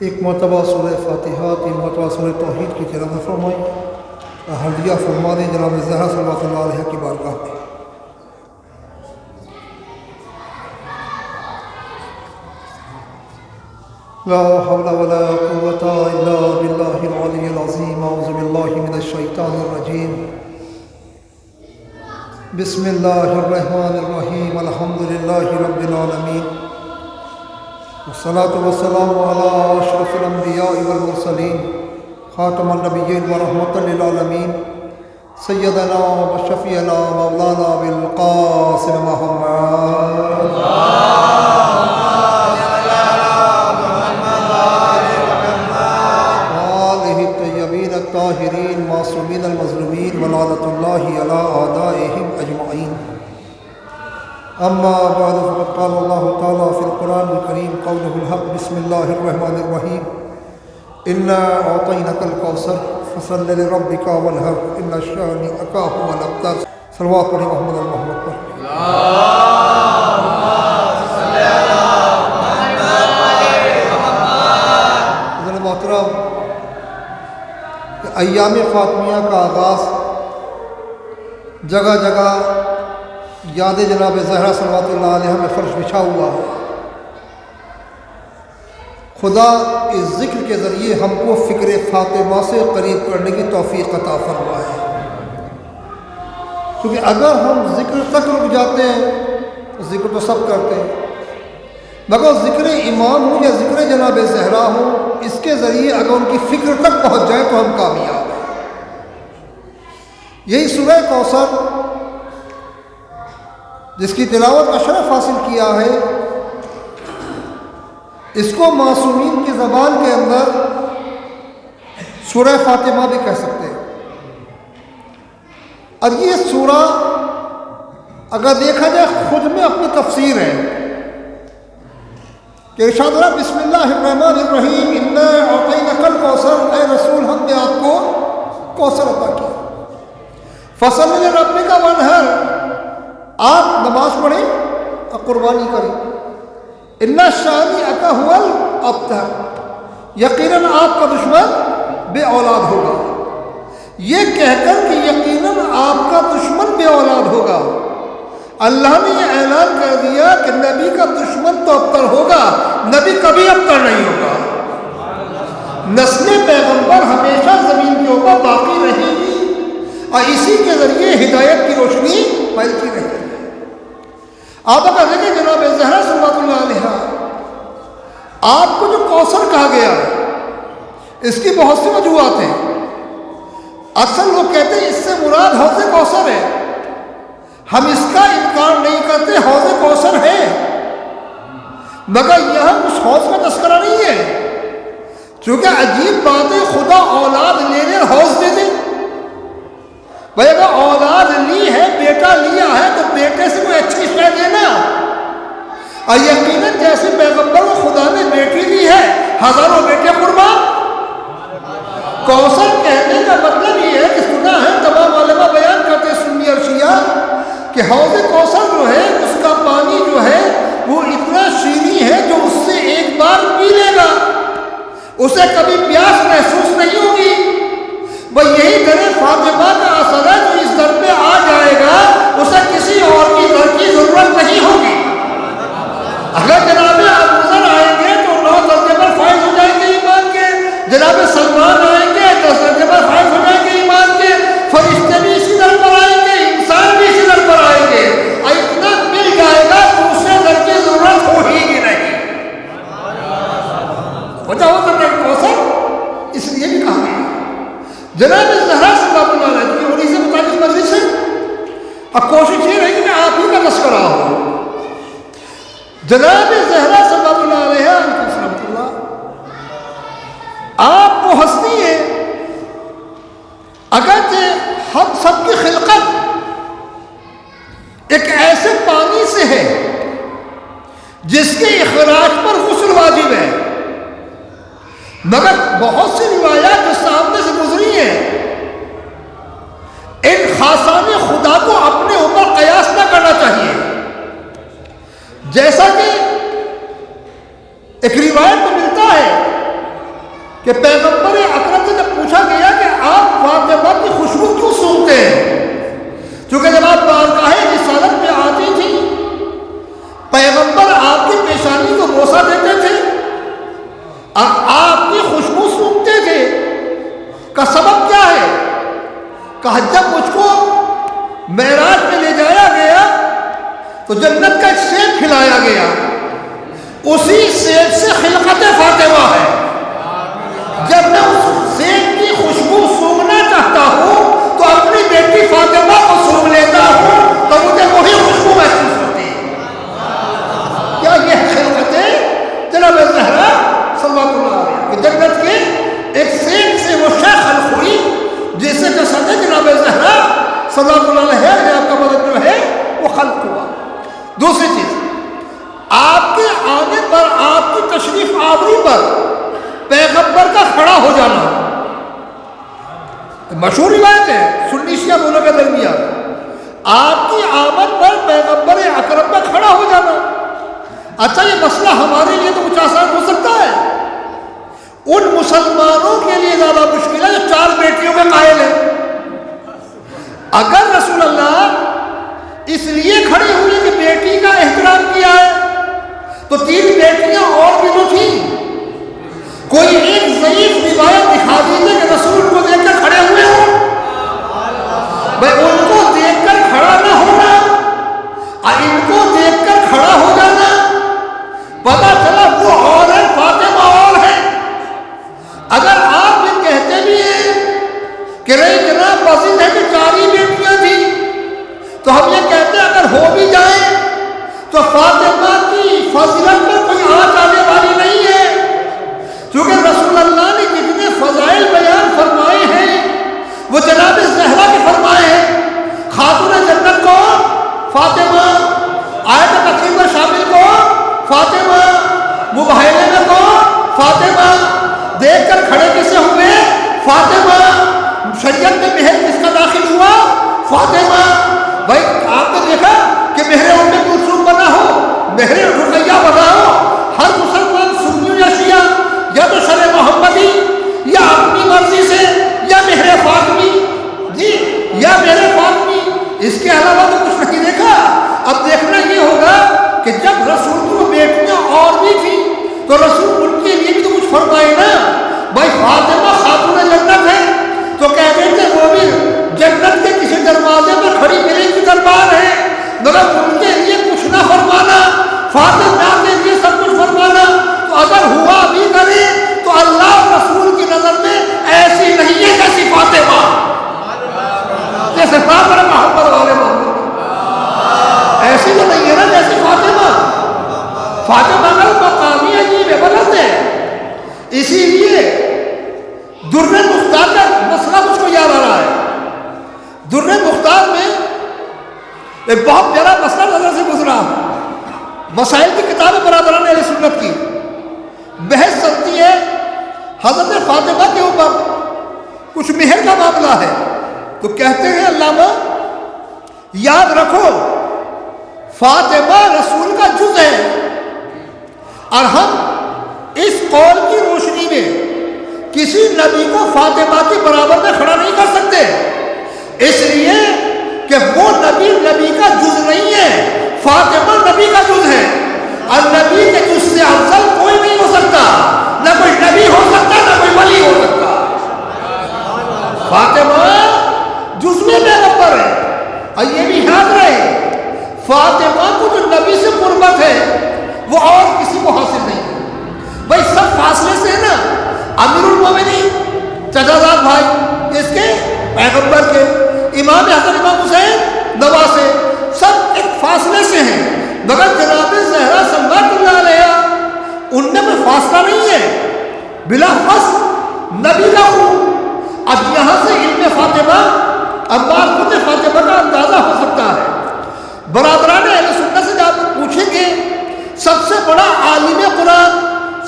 ایک مرتبہ سورہ فاتحہ، 3 مرتبہ سورہ توحید کی تلاوت فرمائی، حمدیہ فرما دیں جناب زہرا صلی اللہ علیہ کی بارگاہ میں۔ لا حول ولا قوة إلا بالله العلي العظيم۔ أعوذ بالله من الشيطان الرجيم۔ بسم الله الرحمن الرحيم۔ الحمد لله رب العالمين، والصلاة والسلام على أشرف الأنبياء والمرسلين، خاتم النبيين ورحمة للعالمين، سيدنا وشفيعنا مولانا بالقاسم محمد الطاهرين معصومين المظلومين ولعنة الله على أعدائهم أجمعين۔ أما بعد، فقد قال الله تعالى في القرآن الكريم قوله الحق، بسم الله الرحمن الرحيم، إنا أعطيناك الكوثر فصل لربك وانحر إن شانئك هو الأبتر۔ صلوات علی محمد المحمد پر۔ حضرت محترم، ایام فاطمیہ کا آغاز جگہ جگہ یاد جناب زہرا صلوات اللہ علیہ میں فرش بچھا ہوا ہے۔ خدا اس ذکر کے ذریعے ہم کو فکر فاطمہ سے قریب کرنے کی توفیق عطا فرمائے، کیونکہ اگر ہم ذکر تک رک جاتے ہیں تو ذکر تو سب کرتے ہیں، مگر ذکر امام ہوں یا ذکر جناب زہرا ہوں، اس کے ذریعے اگر ان کی فکر تک پہنچ جائے تو ہم کامیاب ہیں۔ یہی سورہ کوثر جس کی تلاوت کا شرف حاصل کیا ہے، اس کو معصومین کی زبان کے اندر سورہ فاطمہ بھی کہہ سکتے ہیں۔ اور یہ سورہ اگر دیکھا جائے خود میں اپنی تفسیر ہے کہ ارشاد اللہ بسم اللہ الرحمن الرحیم، انا اعطیناک الکوثر، اے رسول ہم نے آپ کو کوثر عطا کیا، فصل لربک وانحر، آپ نماز پڑھیں اور قربانی کریں، ان شانئک هو الابتر، یقیناً آپ کا دشمن بے اولاد ہوگا۔ یہ کہہ کر کہ یقیناً آپ کا دشمن بے اولاد ہوگا، اللہ نے یہ اعلان کر دیا کہ نبی کا دشمن تو ابتر ہوگا، نبی کبھی ابتر نہیں ہوگا۔ نسل پیغمبر ہمیشہ زمین کے اوپر باقی رہے گی اور اسی کے ذریعے ہدایت کی روشنی پھیلتی رہے گی۔ آپ اگر دیکھیں جناب زہرا صلی اللہ علیہ، آپ کو جو کوثر کہا گیا اس کی بہت سی وجوہات ہیں۔ اکثر لوگ کہتے ہیں اس سے مراد حوض کوثر ہے، ہم اس کا انکار نہیں کرتے، حوض کوثر ہے، مگر یہاں اس حوض کا تذکرہ نہیں ہے، چونکہ عجیب بات ہے، خدا اولاد لے لے حوض دے دے۔ بھائی اگر اولاد لی ہے، بیٹا لیا ہے تو بیٹے سے کوئی اچھی شے دینا، اور یقیناً جیسے پیغمبر کو خدا نے بیٹی دی ہے، ہزاروں بیٹے قربان۔ کوثر کہنے کا مطلب یہ ہے کہ سنا ہے تمام علماء بیان کرتے سنی اور شیعہ کہ حوض کوثر جو ہے اس کا پانی جو ہے وہ اتنا شیریں ہے جو اس سے ایک بار پی لے گا اسے کبھی پیاس محسوس نہیں ہوگی۔ بھئی یہی در فاطمہ کا اثر ہے، جو اس در پہ آ جائے گا اسے کسی اور کی در کی ضرورت نہیں ہوگی۔ اگر جناب ابوذر آئیں گے تو 9 درجے پر فائز ہو جائیں گے ایمان کے، جناب سلمان آئیں گے 10 درجے پر فائز ہو جائیں گے ایمان کے، فرشتے بھی اسی در پر آئیں گے، انسان بھی اسی در پر آئیں گے، اور اتنا مل جائے گا دوسرے در کی ضرورت ہو ہی نہیں۔ وجہ ہو سکتا ہے کوثر اس لیے بھی کہا گیا۔ جناب زہرا صلی اللہ علیہ وسلم کی انہی سے مطابق مجلس ہے، اب کوشش یہ رہی کہ میں آپ ہی کا تذکرہ ہوں۔ جناب زہرا صلی اللہ علیہ وسلم، آپ وہ ہستی ہیں اگرچہ ہم سب کی خلقت ایک ایسے پانی سے ہے جس کے اخراج پر غسل واجب ہے، مگر بہت سی روایات جو سامنے سے گزری ہیں ان خاصان خدا کو اپنے اوپر قیاس نہ کرنا چاہیے۔ جیسا کہ ایک روایت میں ملتا ہے کہ پیغمبر اکرم سے جب پوچھا گیا کہ آپ فاطمہ کی خوشبو کیوں سونگھتے ہیں، چونکہ جب آپ بارگاہ رسالت میں آتی تھی پیغمبر آپ کی پیشانی کو بوسہ دیتے تھے اور آپ کی خوشبو سونگھتے تھے، کا سبب کیا ہے؟ کہا جب مجھ کو معراج میں لے جایا گیا تو جنت کا ایک سیب کھلایا گیا، اسی سیب سے خلقت فاطمہ ہے۔ جب میں اس سیب کی خوشبو سونگھنا چاہتا ہوں تو اپنی بیٹی فاطمہ کو سونگھ لیتا ہوں تو مجھے وہی خوشبو محسوس ہوتی ہے۔ کیا یہ خلقت جناب زہرا صلی اللہ علیہ وسلم کہ جنت کے ایک سیب سے وہ شے خلق ہوئی جیسے جسد جناب زہرا صلی اللہ علیہ وسلم آپ کا بدن جو ہے وہ خلق ہوا۔ دوسری چیز، آپ کے آنے پر، آپ کی تشریف آوری پر پیغمبر کا کھڑا ہو جانا مشہور روایت ہے سنی شیعہ دونوں کے درمیان، آپ کی آمد پر پیغمبر اکرم کا کھڑا ہو جانا۔ اچھا یہ مسئلہ ہمارے لیے تو کچھ آسان ہو سکتا ہے، ان مسلمانوں کے لیے زیادہ مشکل ہے جو 4 بیٹیوں کے قائل ہیں۔ اگر رسول اللہ اس لیے کھڑے ہوئے کہ بیٹی کا احترام کیا ہے تو 3 بیٹیاں اور بھی تو تھیں، کوئی ایک ضعیف روایت دکھا دیجیے کہ رسول کو دیکھ کر کھڑے ہوئے ہوں، بھائی ان کو دیکھ کر کھڑا نہ ہونا اور ان کو دیکھ کر کھڑا ہو جانا، پتا چلا وہ اور ہے فاطمہ اور ہے۔ اگر آپ یہ کہتے بھی ہیں کہ رہی جناب وزید ہے کہ 4 ہی بیٹیاں تھیں تو ہم یہ کہتے ہیں اگر ہو بھی جائیں تو فاطمہ کی فضیلت میں کوئی آنچ آنے والی نہیں ہے، کیونکہ رسول اللہ نے جتنے فضائل بیان فرمائے ہیں وہ جناب زہرا کے فرمائے ہیں۔ خاتون جنت کو فاطمہ، آیت تقسیم میں شامل کو فاطمہ، مباہلے میں کو فاطمہ، دیکھ کر کھڑے کسے ہوئے فاطمہ، شریعت میں مہر کس کا داخل ہوا فاطمہ۔ بھائی آپ نے دیکھا کہ مہر ام کلثوم بنا ہو، مہر رقیہ بنا ہو، ہر مسلمان سنی یا شیعہ یا تو شرع محمدی یا اپنی مرضی سے یا مہر فاطمی جی یا مہر فاطمی، اس کے علاوہ تو کچھ نہیں دیکھا۔ اب دیکھنا یہ ہوگا کہ جب رسول کی وہ بیٹیاں اور بھی تھیں تو رسول ان کے لیے بھی تو کچھ فرمائے نا۔ بھائی فاطمہ خاتون جنت ہے تو کہتے تھے وہ بھی جنت کے کسی دروازے پر کھڑی ملے کی دربار ہے، مگر ان کے لیے کچھ نہ فرمانا، فاطمہ کے لیے سب کچھ فرمانا، تو اگر ہوا بھی کرے تو اللہ رسول کی نظر میں ایسی نہیں ہے جیسی فاطمہ، جیسے فاطمہ محمد والے محمد ایسی تو نہیں ہے نا جیسی فاطمہ۔ فاطمہ کا مقامی عجیب ہے، بلند ہے۔ اسی لیے در مختار کا مسئلہ مجھ کو یاد آ رہا ہے۔ در مختار میں ایک بہت پیارا مسئلہ نظر سے گزرا، مسائل کی کتاب برادران اہل سنت کی بحث چلتی ہے حضرت فاطمہ کے اوپر، کچھ مہر کا معاملہ ہے تو کہتے ہیں علامہ یاد رکھو فاطمہ رسول کا جز ہے اور ہم اس قول کی روشنی میں کسی نبی کو فاطمہ کے برابر میں کھڑا نہیں کر سکتے، اس لیے کہ وہ نبی کا جز نہیں ہے، فاطمہ نبی کا جز ہے اور نبی کے جز سے افضل کوئی نہیں ہو سکتا، نہ کوئی نبی ہو سکتا نہ کوئی ولی ہو سکتا۔ فاطمہ جز میں پیغمبر ہے اور یہ بھی یاد رہے فاطمہ کو جو نبی سے قربت ہے وہ اور کسی کو حاصل نہیں۔ بھائی سب فاصلے سے ہے نا، امیر المومنین چچا زاد بھائی اس کے پیغمبر کے، امام حسن امام حسین نواسے، سب ایک فاصلے سے ہیں، مگر جناب زہرا صلوات اللہ علیہا ان میں کوئی فاصلہ نہیں ہے، بلا فصل نبی کا ہوں۔ اب یہاں سے علم فاطمہ عباس خود فاطمہ کا اندازہ ہو سکتا ہے۔ برادران اہل سنت سے جب پوچھیں گے سب سے بڑا عالم قرآن،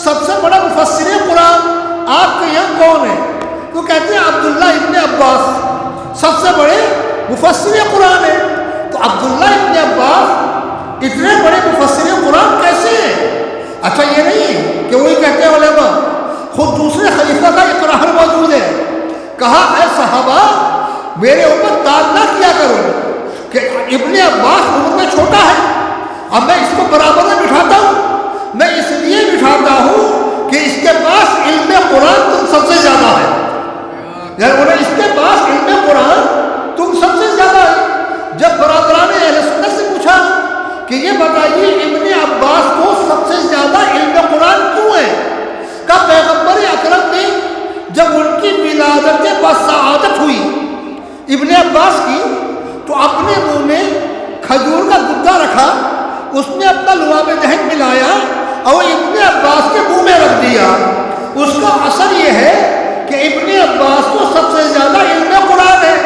سب سے بڑا مفسر قرآن آپ کے یہاں کون ہے؟ تو کہتے ہیں عبداللہ ابن عباس سب سے بڑے مفسر قرآن ہے۔ تو عبداللہ ابن عباس اتنے بڑے مفسر قرآن کیسے ہیں؟ اچھا یہ نہیں کہ وہی کہتے ہیں علماء خود دوسرے خلیفہ کہا اے صحابہ میرے اوپر تاج نہ کیا کرو کہ ابن عباس عمر میں چھوٹا ہے، اب میں اس کو برابر میں بٹھاتا ہوں، میں اس لیے بٹھاتا ہوں کہ اس کے پاس علم قرآن تم سب سے زیادہ ہے، یعنی انہیں اس کے پاس علم قرآن تم سب سے زیادہ ہے۔ جب برادران اہل سنت سے پوچھا کہ یہ بتائیے ابن عباس کو سب سے زیادہ علم قرآن کیوں ہے، کہ پیغمبر اکرم نے جب ان کی ولادت بسعادت ہوئی ابن عباس کی تو اپنے منہ میں کھجور کا گدا رکھا، اس میں اپنا لعاب دہن ملایا اور ابن عباس کے منہ میں رکھ دیا۔ اس کا اثر یہ ہے کہ ابن عباس کو سب سے زیادہ علم قرآن ہے۔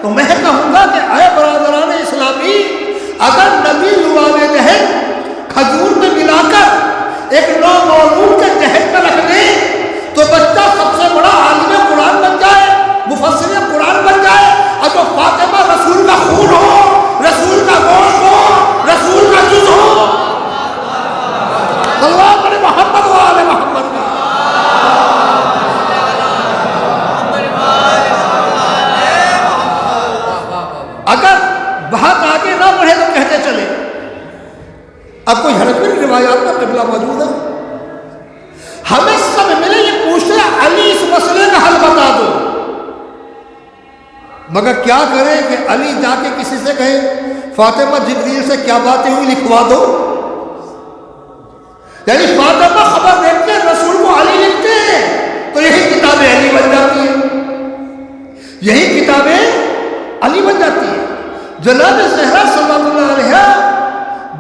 تو میں کہوں گا کہ اے برادران اسلامی، اگر نبی لعاب دہن کھجور میں ملا کر ایک نومولود کے ذہن میں رکھ دیں تو بچہ سب سے بڑا عالم قرآن بن جائے، مفسر قرآن بن جائے، اور جو فاطمہ رسول کا خون ہو، رسول کا گوشت ہو، رسول کا جز ہو، صلوات علی محمد و آل محمد۔ اگر بات آگے نہ بڑھے تو کہتے چلے، اب کوئی حرج بھی روایات میں قبلہ موجود ہے، ہمیں سب ملے یہ پوچھتے علی اس مسئلے کا حل بتا دو، مگر کیا کریں کہ علی جا کے کسی سے کہے فاطمہ جبریل سے کیا باتیں ہوئی لکھوا دو، یعنی فاطمہ خبر دیتے ہیں رسول کو علی لکھتے ہیں تو یہی کتابیں علی بن جاتی ہیں، یہی کتابیں علی بن جاتی ہیں۔ جناب زہرا صلی اللہ علیہ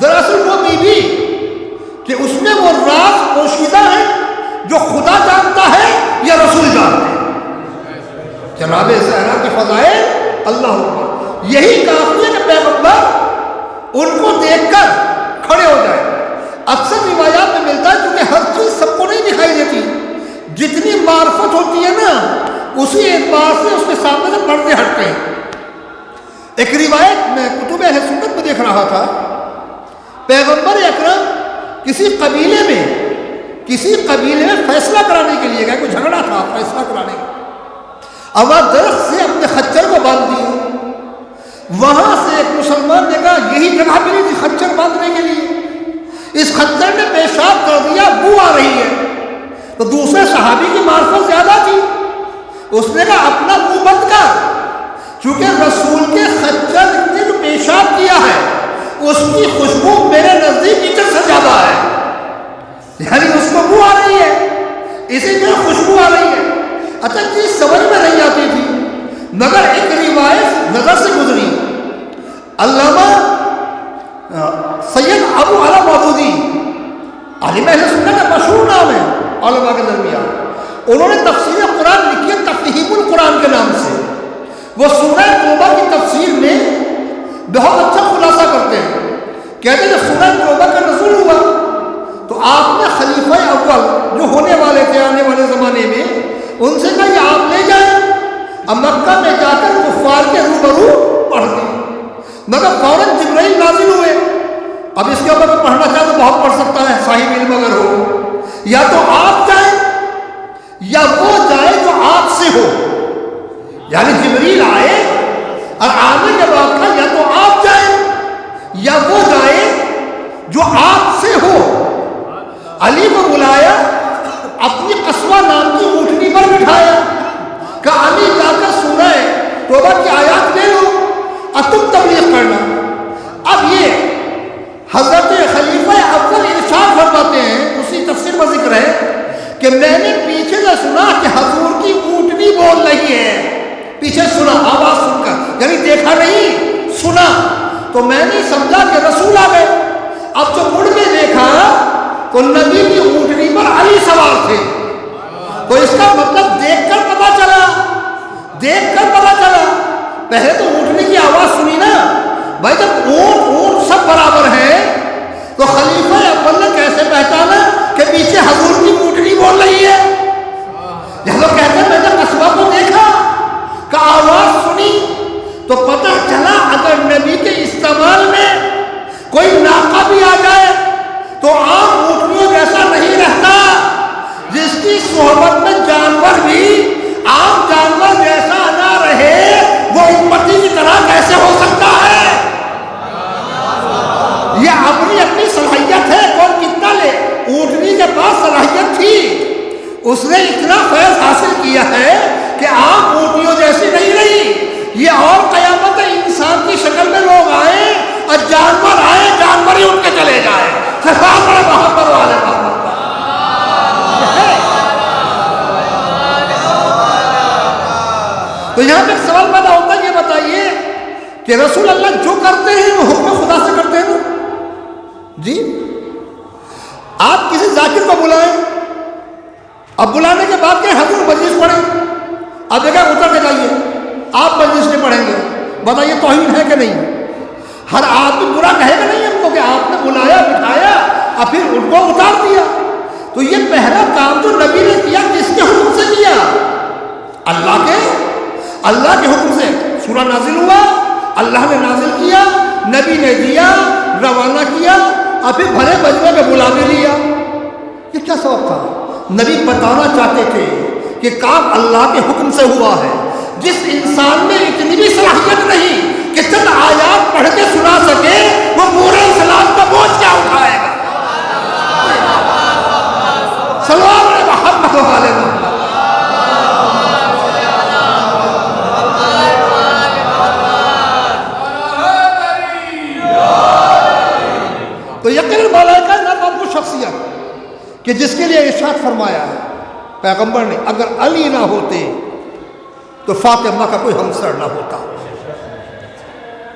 دراصل وہ بیوی کہ اس میں وہ راز پوشیدہ ہے جو خدا جانتا ہے یا رسول جانتے ہیں۔ جناب زہرا کی فضائل اللہ اکبر، یہی کافی ہے کہ پیغمبر ان کو دیکھ کر کھڑے ہو جائے۔ اکثر روایات میں ملتا ہے کیونکہ ہر چیز سب کو نہیں دکھائی دیتی، جتنی معرفت ہوتی ہے نا اسی اعتبار سے اس کے سامنے سے پردے ہٹتے ہیں۔ ایک روایت میں کتب اہل سنت میں دیکھ رہا تھا، پیغمبر اکرم کسی قبیلے میں فیصلہ کرانے کے لیے گئے، کوئی جھگڑا تھا فیصلہ کرانے کا، اب درخت سے اپنے خچر کو باندھ دیا، وہاں سے ایک مسلمان نے کہا یہی جگہ ملی تھی خچر باندھنے کے لیے، اس خچر نے پیشاب کر دیا، بو آ رہی ہے، تو دوسرے صحابی کی معرفت زیادہ تھی، اس نے کہا اپنا منہ بند کر، چونکہ رسول کے خچر نے جو پیشاب کیا ہے اس کی خوشبو میرے نزدیک عطر سے زیادہ ہے، یعنی اس کو بو آ رہی ہے، اسی میں خوشبو آ رہی ہے۔ اچھا چیز سمجھ میں نہیں آتی تھی، مگر ایک روایت نظر سے گزری، علامہ سید ابو علی مودودی عالم اہل سنت کا مشہور نام ہے علماء کے درمیان، انہوں نے تفسیر قرآن لکھی ہے تفہیم القرآن کے نام سے، وہ سورہ توبہ کی تفسیر میں بہت اچھا خلاصہ کرتے ہیں، کہتے ہیں جب سورہ توبہ کا نزول ہوا تو آپ نے خلیفہ اول جو ہونے والے تھے آنے والے زمانے میں ان سے کہا یہ آپ لے جائیں، اب مکہ میں جا کر کفار کے روبرو پڑھ دیں، مگر فوراً جبرائیل نازل ہوئے۔ اب اس کے اوپر میں پڑھنا چاہے تو بہت پڑھ سکتا ہے صاحب علم اگر ہو، یا تو آپ جائیں یا وہ جائے جو آپ سے ہو، یعنی جبریل آئے اور آنے کے بعد کہا یا تو آپ جائیں یا وہ جائے جو آپ سے ہو۔ علی کو بلایا، اپنی قصوہ نام کی اونٹنی پر بٹھایا، کہ علی جا کر سورہ توبہ کی آیات لے لو اور تم تبلیغ کرنا۔ اب یہ حضرت خلیفہ اول ارشاد فرماتے ہیں، اسی تفسیر میں ذکر ہے کہ میں نے پیچھے سے سنا کہ حضور کی اونٹنی بول رہی ہے، پیچھے سنا آواز سن کر، یعنی دیکھا نہیں سنا، تو میں نے سمجھا کہ رسول آ گئے۔ اب جو مڑ کے دیکھا تو نبی کی اونٹنی پر علی سوار تھے، تو اس کا مطلب دیکھ کر پتا چلا، پہلے تو اونٹنی کی آواز سنی نا بھائی، جب اونٹ سب برابر ہیں تو خلیفہ اول نے کیسے پہچانا کہ پیچھے حضور کی اونٹنی بول رہی ہے؟ یہ لوگ کہتے ہیں میں نے قصبہ کو دیکھا کہ آواز سنی تو پتہ چلا اگر نبی کے استعمال میں کوئی ناقہ بھی آ جائے تو عام اونٹنیوں جیسا نہیں رہتا، جس کی صحبت میں جانور بھی عام جانور جیسا نہ رہے وہ امتی کی طرح کیسے ہو سکتا ہے؟ یہ اپنی اپنی صلاحیت ہے، کون کتنا لے۔ اونٹنی کے پاس صلاحیت تھی، اس نے اتنا فیض حاصل کیا ہے کہ عام اونٹنیوں جیسی نہیں رہی۔ یہ اور قیامت انسان کی شکل میں لوگ آئے اور جانور آئے، جانور ہی اٹھ کے چلے جائے۔ بڑے محبت والے تو یہاں پہ ایک سوال پیدا ہوتا ہے، یہ بتائیے کہ رسول اللہ جو کرتے ہیں وہ حکم خدا سے کرتے ہیں نا؟ جی آپ کسی ذاکر کو بلائیں، اب بلانے کے بعد کہ حضور مجلس پڑھیں، اب دیکھیں اتر کے جائیے، آپ مجلس نہیں پڑھیں گے، بتائیے توہین ہے کہ نہیں؟ ہر آدمی برا کہے گا نہیں ہم کو کہ آپ نے بلایا بٹھایا اور پھر ان کو اتار دیا۔ تو یہ پہلا کام جو نبی نے کیا کس کے حکم سے کیا؟ اللہ کے حکم سے۔ سورہ نازل ہوا، اللہ نے نازل کیا، نبی نے دیا، روانہ کیا اور پھر بھرے بجنے میں بلا بھی لیا۔ یہ کیا سبب تھا؟ نبی بتانا چاہتے تھے کہ کام اللہ کے حکم سے ہوا ہے۔ جس انسان میں اتنی بھی صلاحیت نہیں کہ چند آیات پڑھ کے سنا سکے، وہ پورے اسلام کا بوجھ کیا اٹھائے گا؟ سلام علیہ محمد و آل محمد۔ تو یقیناً مولا کائنات وہ شخصیت کہ جس کے لیے ارشاد فرمایا ہے پیغمبر نے، اگر علی نہ ہوتے تو فاطمہ کا کوئی ہمسر نہ ہوتا،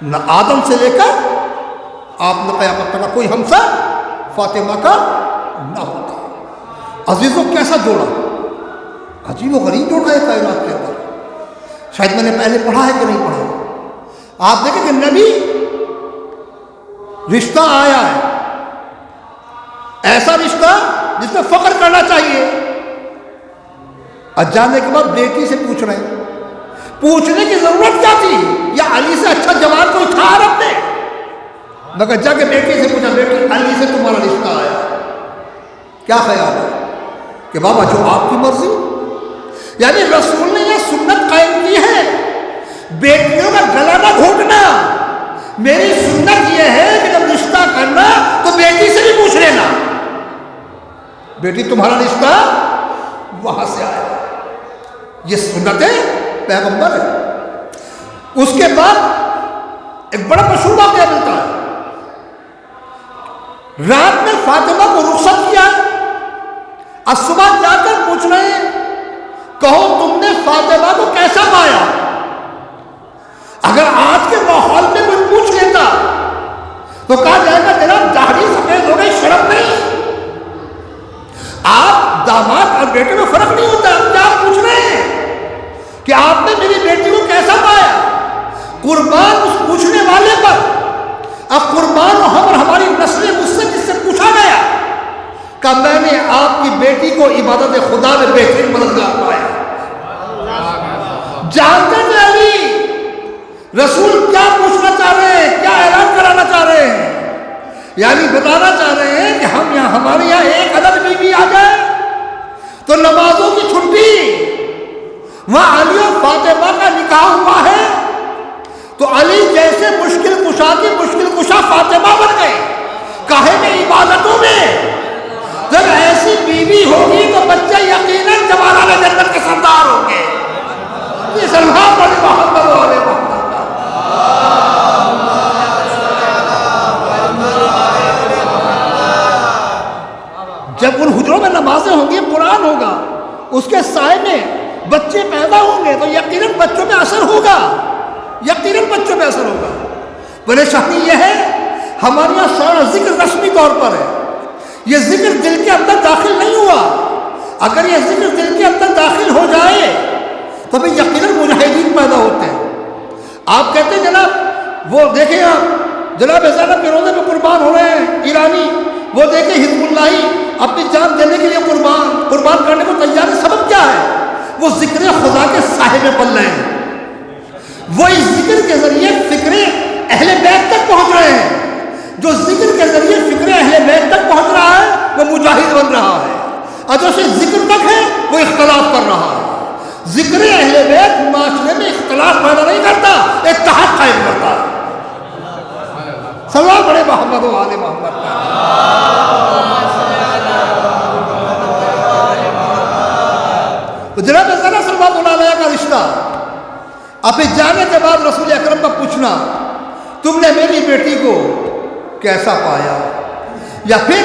نہ آدم سے لے کر آپ نے قیامت تک کا کوئی ہمسر فاطمہ کا نہ ہوتا۔ عزیزوں کیسا جوڑا، عجیب و غریب جوڑا ہے کائنات کے اندر۔ شاید میں نے پہلے پڑھا ہے کہ نہیں پڑھا۔ آپ دیکھیں کہ نبی رشتہ آیا ہے، ایسا رشتہ جس میں فخر کرنا چاہیے، اور جانے کے بعد بیٹی سے پوچھ رہے ہیں۔ پوچھنے کی ضرورت کیا تھی؟ یا علی سے اچھا جواب کوئی تھا عرب میں؟ مگر جا کے بیٹی سے پوچھا، بیٹی علی سے تمہارا رشتہ آیا، کیا خیال ہے؟ کہ بابا جو آپ کی مرضی۔ یعنی رسول نے یہ سنت قائم کی ہے، بیٹیوں کا گلا نہ گھونٹنا۔ میری سنت یہ ہے کہ جب رشتہ کرنا تو بیٹی سے بھی پوچھ لینا، بیٹی تمہارا رشتہ وہاں سے آیا۔ یہ سنت پیغمبر ہے۔ اس کے بعد ایک بڑا مشہور واقعہ ملتا ہے، رات میں فاطمہ کو رخصت کیا اور صبح جا کر پوچھ رہے ہیں، کہو تم نے فاطمہ کو کیسا پایا؟ اگر آج کے ماحول میں کوئی پوچھ لیتا تو کہا جائے گا جناب داڑھی سفید ہو گئی، شرم نہیں۔ آپ داماد اور بیٹے میں فرق نہیں ہوتا، کیا پوچھ رہے ہیں کہ آپ نے میری بیٹی کو کیسا پایا؟ قربان اس پوچھنے والے پر، اب قربان ہم اور ہماری نسلیں مجھ سے جس سے پوچھا گیا کہ میں نے آپ کی بیٹی کو عبادت خدا میں بہترین مددگار پایا۔ جانتے تھے علی رسول کیا پوچھنا چاہ رہے ہیں، کیا اعلان کرانا چاہ رہے ہیں؟ یعنی بتانا چاہ رہے ہیں کہ ہم یہاں ہمارے یہاں ایک عدد بیوی آ جائے تو نمازوں کی چھٹی، وہاں علی اور فاطمہ کا نکاح ہوا ہے تو علی جیسے مشکل کشا کی مشکل کشا فاطمہ بن گئے کاہے میں عبادتوں میں۔ جب ایسی بیوی ہوگی تو بچے یقیناً جوانان جنت کے سردار ہوں گے۔ یہ سلام علیہ محمد و آل محمد۔ جب ان حجروں میں نمازیں ہوں گی، قرآن ہوگا، اس کے سائے میں بچے پیدا ہوں گے تو یقیناً بچوں میں اثر ہوگا، یقیناً بچوں میں اثر ہوگا۔ پریشانی یہ ہے ہمارے یہاں سارا ذکر رسمی طور پر ہے، یہ ذکر دل کے اندر داخل نہیں ہوا۔ اگر یہ ذکر دل کے اندر داخل ہو جائے تو پھر یقیناً مجاہدین پیدا ہوتے ہیں۔ آپ کہتے ہیں جناب وہ دیکھیں آپ جناب زینب کے روزے میں قربان ہو رہے ہیں ایرانی، وہ دیکھیں حزب اللہ اپنی جان دینے کے لیے قربان کرنے کو تیار ہے۔ سبب کیا ہے؟ وہ ذکر خدا کے سائے میں پل رہے ہیں، وہ اس ذکر کے ذریعے فکر اہل بیت تک پہنچ رہے ہیں۔ جو ذکر کے ذریعے فکر اہل بیت تک پہنچ رہا ہے وہ مجاہد بن رہا ہے، اور جو صرف ذکر تک ہے وہ اختلاف کر رہا ہے۔ ذکر اختلاف پیدا نہیں کرتا، اتحاد قائم کرتا ہے۔ سلام بڑے محمد و آل محمد۔ تو جناب زرہ صلی اللہ علیہ کا رشتہ، اپنے جانے کے بعد رسول اکرم کا پوچھنا تم نے میری بیٹی کو کیسا پایا، یا پھر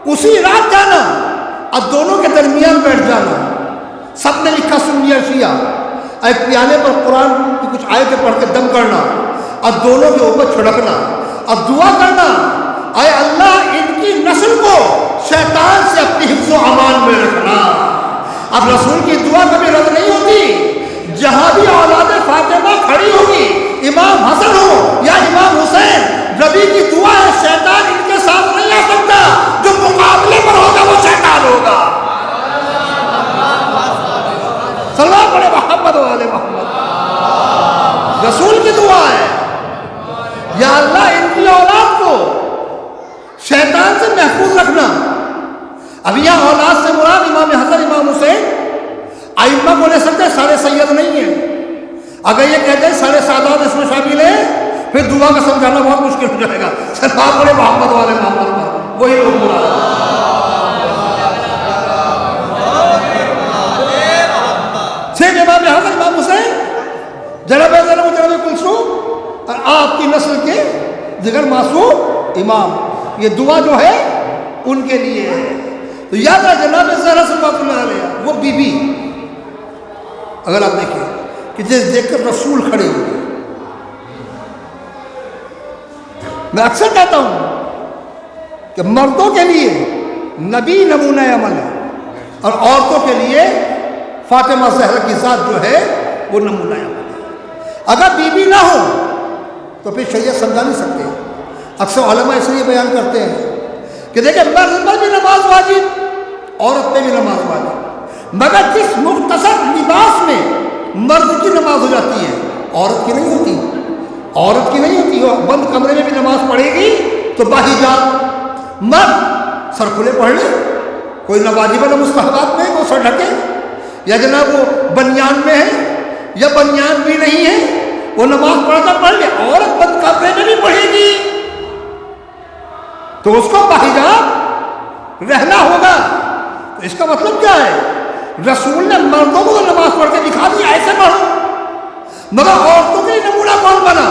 اسی رات جانا، اب دونوں کے درمیان بیٹھ جانا، سب نے لکھا سنی شیعہ، ایک پیانے پر قرآن کی کچھ آیتیں پڑھ کے دم کرنا، اب دونوں کے اوپر چھڑکنا، اب دعا کرنا، اے اللہ ان کی نسل کو شیطان سے اپنی حفظ و امان میں رکھنا۔ اب رسول کی دعا کبھی رد نہیں ہوتی، جہاں بھی اولاد فاطمہ کھڑی ہوگی، امام حسن ہو یا امام حسین، نبی کی دعا ہے، شیطان ان کے ساتھ نہیں آ سکتا، جو مقابلے پر ہوگا وہ شیطان ہوگا۔ سلام بڑے محمد و آل محمد۔ رسول کی دعا ہے، یا اللہ ان کی اولاد کو شیطان سے محفوظ رکھنا۔ اب یہاں اولاد سے مراد امام حسن امام حسین ائمہ کو لے سکتے، سارے سید نہیں ہیں۔ اگر یہ کہتے ہیں سارے سادات اس میں شامل ہیں، پھر دعا کا سمجھانا بہت مشکل ہو جائے گا۔ سلام بڑے محمد والے محمد پر، وہی لوگ مراد ہیں۔ صرف امام حسن امام حسین، جناب زینب و جناب کلثوم اور آپ کی نسل کے دیگر معصوم امام، یہ دعا جو ہے ان کے لیے ہے۔ تو یاد رہا جناب زہرا صلی اللہ علیہ وہ بی بی، اگر آپ دیکھیں کہ جس دیکھ کر رسول کھڑے ہوئے، میں اکثر کہتا ہوں کہ مردوں کے لیے نبی نمونہ عمل ہے، اور عورتوں کے لیے فاطمہ زہرا کی ذات جو ہے وہ نمونہ عمل ہے۔ اگر بی بی نہ ہو تو پھر شریعت سمجھا نہیں سکتے۔ اکثر علماء اس لیے بیان کرتے ہیں کہ دیکھیں مرد پر بھی نماز واجب، عورت پہ بھی نماز واجب، مگر جس مختصر لباس میں مرد کی نماز ہو جاتی ہے عورت کی نہیں ہوتی، عورت کی نہیں ہوتی۔ وہ بند کمرے میں بھی نماز پڑھے گی تو باحجاب، مرد سر کھلے پڑھ لے، کوئی نہ واجب نہ مستحبات میں، وہ سر ڈھکے، یا جناب وہ بنیان میں ہے یا بنیان بھی نہیں ہے، وہ نماز پڑھتا پڑھ لے۔ عورت بند کمرے میں بھی پڑھے گی تو اس کو باحجاب رہنا ہوگا۔ تو اس کا مطلب کیا ہے؟ رسول نے مردوں کو نماز پڑھ کے دکھا دیا ایسے پڑھو، مگر عورتوں کے لیے نمونہ کون بنا؟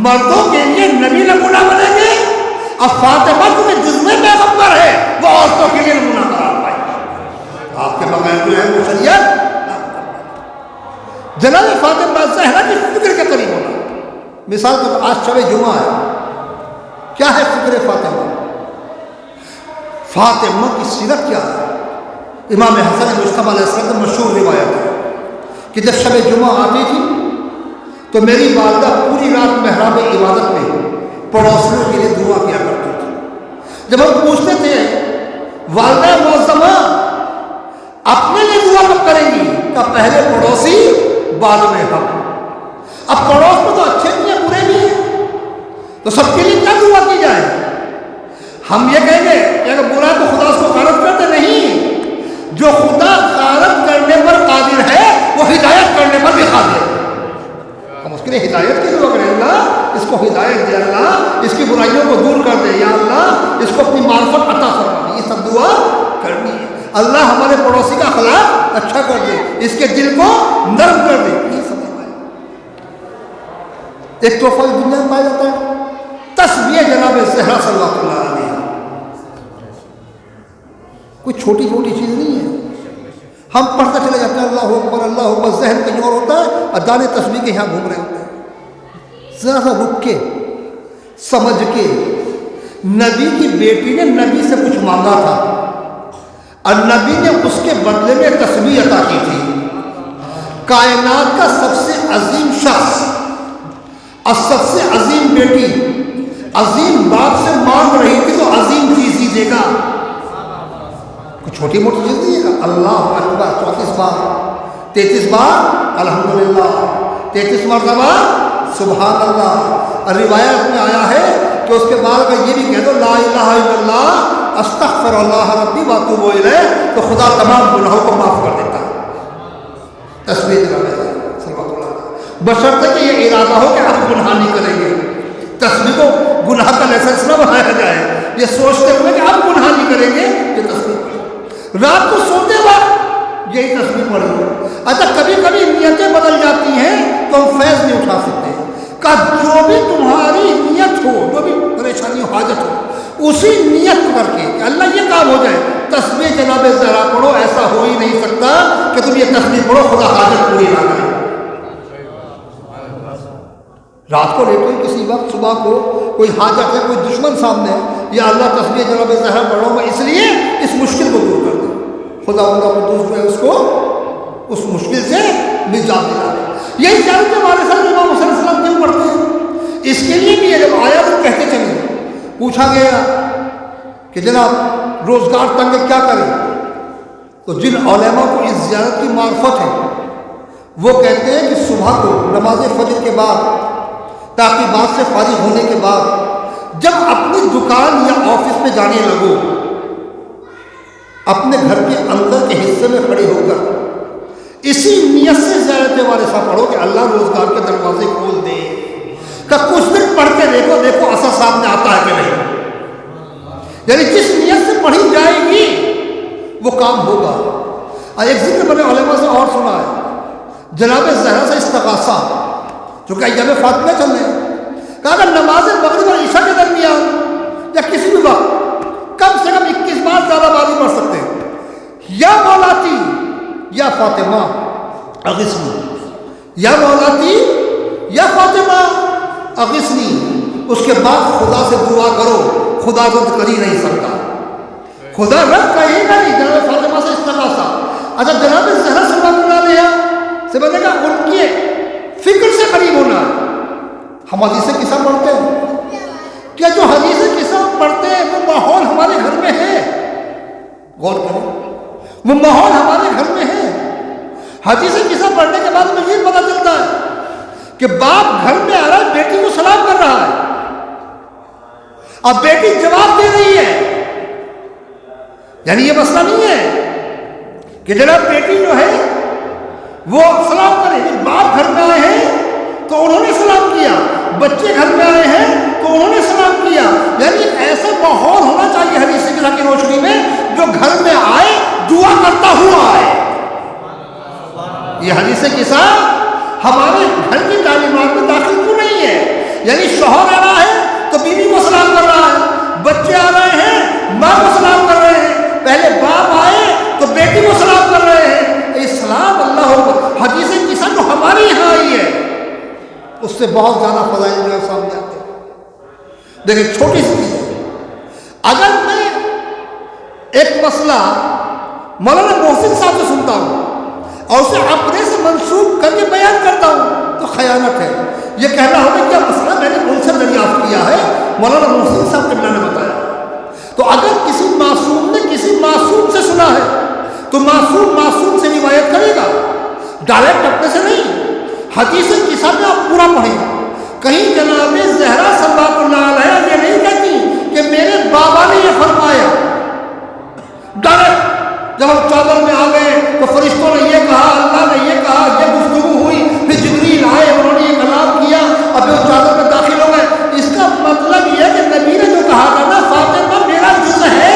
مردوں کے لیے نبی نمونہ بنیں گے، اب فاطمہ جو جزوے پیغمبر ہے وہ عورتوں کے لیے نمونہ قرار پائے گا۔ آپ کے بغیر جو ہے وہ شریعت جناب فاطمہ زہرا کی فکر کے قریب ہونا۔ مثال کے طور آج شب جمعہ ہے، کیا ہے فکر فاطمہ؟ فاطمہ کی سیرت کیا ہے؟ امام حسن مجتبی علیہ السلام کی مشہور روایت ہے کہ جب شب جمعہ آتی تھی تو میری والدہ پوری رات محراب عبادت میں پڑوسیوں کے لیے دعا کیا کرتی تھی۔ جب ہم پوچھتے تھے والدہ معظمہ اپنے لیے دعا کب کریں گی؟ کہ پہلے پڑوسی بعد میں ہم۔ اب پڑوس میں تو اچھے بھی ہیں برے بھی ہیں، تو سب کے لیے کیا دعا کی جائے؟ ہم یہ کہیں گے کہ اگر برا تو خدا اس کو غارت کرتے نہیں، جو خدا غارت کرنے پر قادر ہے وہ ہدایت کرنے پر بھی قادر ہے۔ ہم اس کے لیے ہدایت کی دعا کریں، اللہ اس کو ہدایت دے، اللہ اس کی برائیوں کو دور کر دے، یا اللہ اس کو اپنی معرفت عطا فرما، یہ سب دعا کرنی ہے۔ اللہ ہمارے پڑوسی کا اخلاق اچھا کر دے، اس کے دل کو نرم کر دے، یہ سب دعا ہے۔ ایک تحفہ اس دنیا میں پایا جاتا ہے تسبیح جناب زہرا صلی اللہ علیہ، کوئی چھوٹی چھوٹی چیز نہیں ہے۔ ہم پڑھتے چلے جاتے ہیں اللہ اکبر اللہ اکبر، ذہن کہیں اور ہوتا ہے اور دانے تسبیح کے یہاں گھوم رہے ہوتے ہیں۔ ذرا سا رک کے سمجھ کے، نبی کی بیٹی نے نبی سے کچھ مانگا تھا اور نبی نے اس کے بدلے میں تسبیح عطا کی تھی۔ کائنات کا سب سے عظیم شخص اور سب سے عظیم بیٹی عظیم باپ سے مانگ رہی تھی تو عظیم چیز ہی دے گا، کوئی چھوٹی موٹی چیز نہیں ہے۔ اللہ اکبر 34 بار، 33 بار الحمدللہ، 33 مرتبہ سبحان اللہ۔ اور روایت میں آیا ہے کہ اس کے بعد کا یہ بھی کہہ دو لا الہ الا اللہ استغفر اللہ ربی واتوب الیہ، تو خدا تمام گناہوں کو معاف کر دیتا ہے۔ تسبیح جناب صلی اللہ علیہ وسلم۔ بشرطے کہ یہ ارادہ ہو کہ اب گناہ نہیں کریں گے، تسبیح کو گناہ کا لائسنس نہ بنایا جائے، یہ سوچتے ہوئے کہ اب گناہ نہیں کریں گے یہ تسبیح پڑھیں، رات کو سوتے وقت یہی تسبیح پڑھیں۔ اچھا کبھی کبھی نیتیں بدل جاتی ہیں تو ہم فیض نہیں اٹھا سکتے، کہ جو بھی تمہاری نیت ہو، جو بھی پریشانی ہو، حاجت ہو، اسی نیت کر کے کہ اللہ یہ کام ہو جائے، تسبیح جناب زہرا پڑھو، ایسا ہو ہی نہیں سکتا کہ تم یہ تسبیح پڑھو خدا حاجت پوری نہ کرے۔ رات کو لیٹو کسی وقت، صبح کو کوئی حاجت ہے، کوئی دشمن سامنے ہے، یا اللہ تسبیح جناب زہرا پڑھو میں اس لیے اس مشکل کو دور کر دیں، خدا کا قدوس جو ہے اس کو اس مشکل سے نجات دلا دے۔ یہی جانتے ہمارے ساتھ امام حسین علیہ السلام کیوں پڑھتے ہیں؟ اس کے لیے بھی یہ جب آیا تو کہتے چلے، پوچھا گیا کہ جناب روزگار تنگ کیا کریں، تو جن علماء کو اس زیارت کی معرفت ہے وہ کہتے ہیں کہ صبح کو نماز فجر کے بعد تعقیبات سے فارغ ہونے کے بعد جب اپنی دکان یا آفس میں جانے لگو، اپنے گھر کے اندر کے حصے میں کھڑے ہو کر اسی نیت سے زیارت وارثہ پڑھو کہ اللہ روزگار کے دروازے کھول دے، کہ کچھ دن پڑھ کے دیکھو اثر سامنے آتا ہے کہ نہیں، یعنی جس نیت سے پڑھی جائے گی وہ کام ہوگا۔ ایک ذکر میں نے علماء سے اور سنا ہے، جناب زہرا سے استغاثہ جو کہ ایام فاطمہ چل رہے ہیں، کہا اگر نماز مغرب اور عشاء کے درمیان یا کسی بھی وقت کم سے کم 21 بار زیادہ باری پڑھ سکتے ہیں، یا مولاتی یا فاطمہ اغثنی، یا مولاتی یا فاطمہ اغثنی، اس کے بعد خدا سے دعا کرو، خدا رد کر ہی نہیں سکتا، خدا رد کہے گا نہیں۔ جناب فاطمہ سے استغاثہ، اچھا جناب زہرا صلی اللہ علیہ سے بنے گا ان کی فکر سے قریب ہونا۔ ہم حدیث قصہ پڑھتے ہیں، کیا جو حدیث قصہ پڑھتے ہیں وہ ماحول ہمارے گھر میں ہے؟ غور کریں، وہ ماحول ہمارے گھر میں ہے۔ حدیث قصہ پڑھنے کے بعد مجھے یہ پتا چلتا ہے کہ باپ گھر میں آ رہا ہے، بیٹی کو سلام کر رہا ہے، اب بیٹی جواب دے رہی ہے، یعنی یہ مسئلہ نہیں ہے کہ جناب بیٹی جو ہے وہ سلام کرے، باپ گھر میں آئے ہیں تو انہوں نے سلام کیا، بچے گھر میں آئے ہیں تو انہوں نے سلام کیا، یعنی ایک ایسا ماحول ہونا چاہیے حدیث قصہ کی روشنی میں جو گھر میں آئے دعا کرتا ہوا آئے۔ یہ حدیث قصہ ہمارے گھر کی تعلیمات میں داخل کیوں نہیں ہے؟ یعنی شوہر آ رہا ہے تو بیوی کو سلام کر رہا ہے، بچے آ رہے ہیں ماں کو سلام کر رہے ہیں، پہلے باپ آئے تو بیٹی کو سلام کر رہے ہیں۔ اسلام اللہ اکبر، حدیث قصہ جو ہمارے یہاں آئی ہے اس سے بہت زیادہ فضائل جو ہے سامنے آتے ہیں۔ دیکھیں چھوٹی سی چیز ہے، اگر میں ایک مسئلہ مولانا محسن صاحب سے سنتا ہوں اور اسے اپنے سے منسوب کر کے بیان کرتا ہوں تو خیانت ہے۔ یہ کہنا ہوگا کیا مسئلہ میں نے ان سے دریافت کیا ہے، مولانا محسن صاحب قبلہ نے بتایا۔ تو اگر کسی معصوم نے کسی معصوم سے سنا ہے تو معصوم سے روایت کرے گا، ڈائریکٹ اپنے سے نہیں۔ حدیث قصہ میں آپ پورا پڑھیں، کہیں جناب زہرا صلی اللہ علیہ یہ نہیں کہتی کہ میرے بابا نے یہ فرمایا، ڈائریکٹ جب ہم چادر میں آ گئے تو فرشتوں نے یہ کہا، اللہ نے یہ کہا، یہ گفتگو ہوئی، پھر جبریل آئے انہوں نے یہ کلام کیا، اب وہ چادر میں داخل ہو گئے۔ اس کا مطلب یہ ہے کہ نبی نے جو کہا تھا نا فاطمہ میرا جز ہے،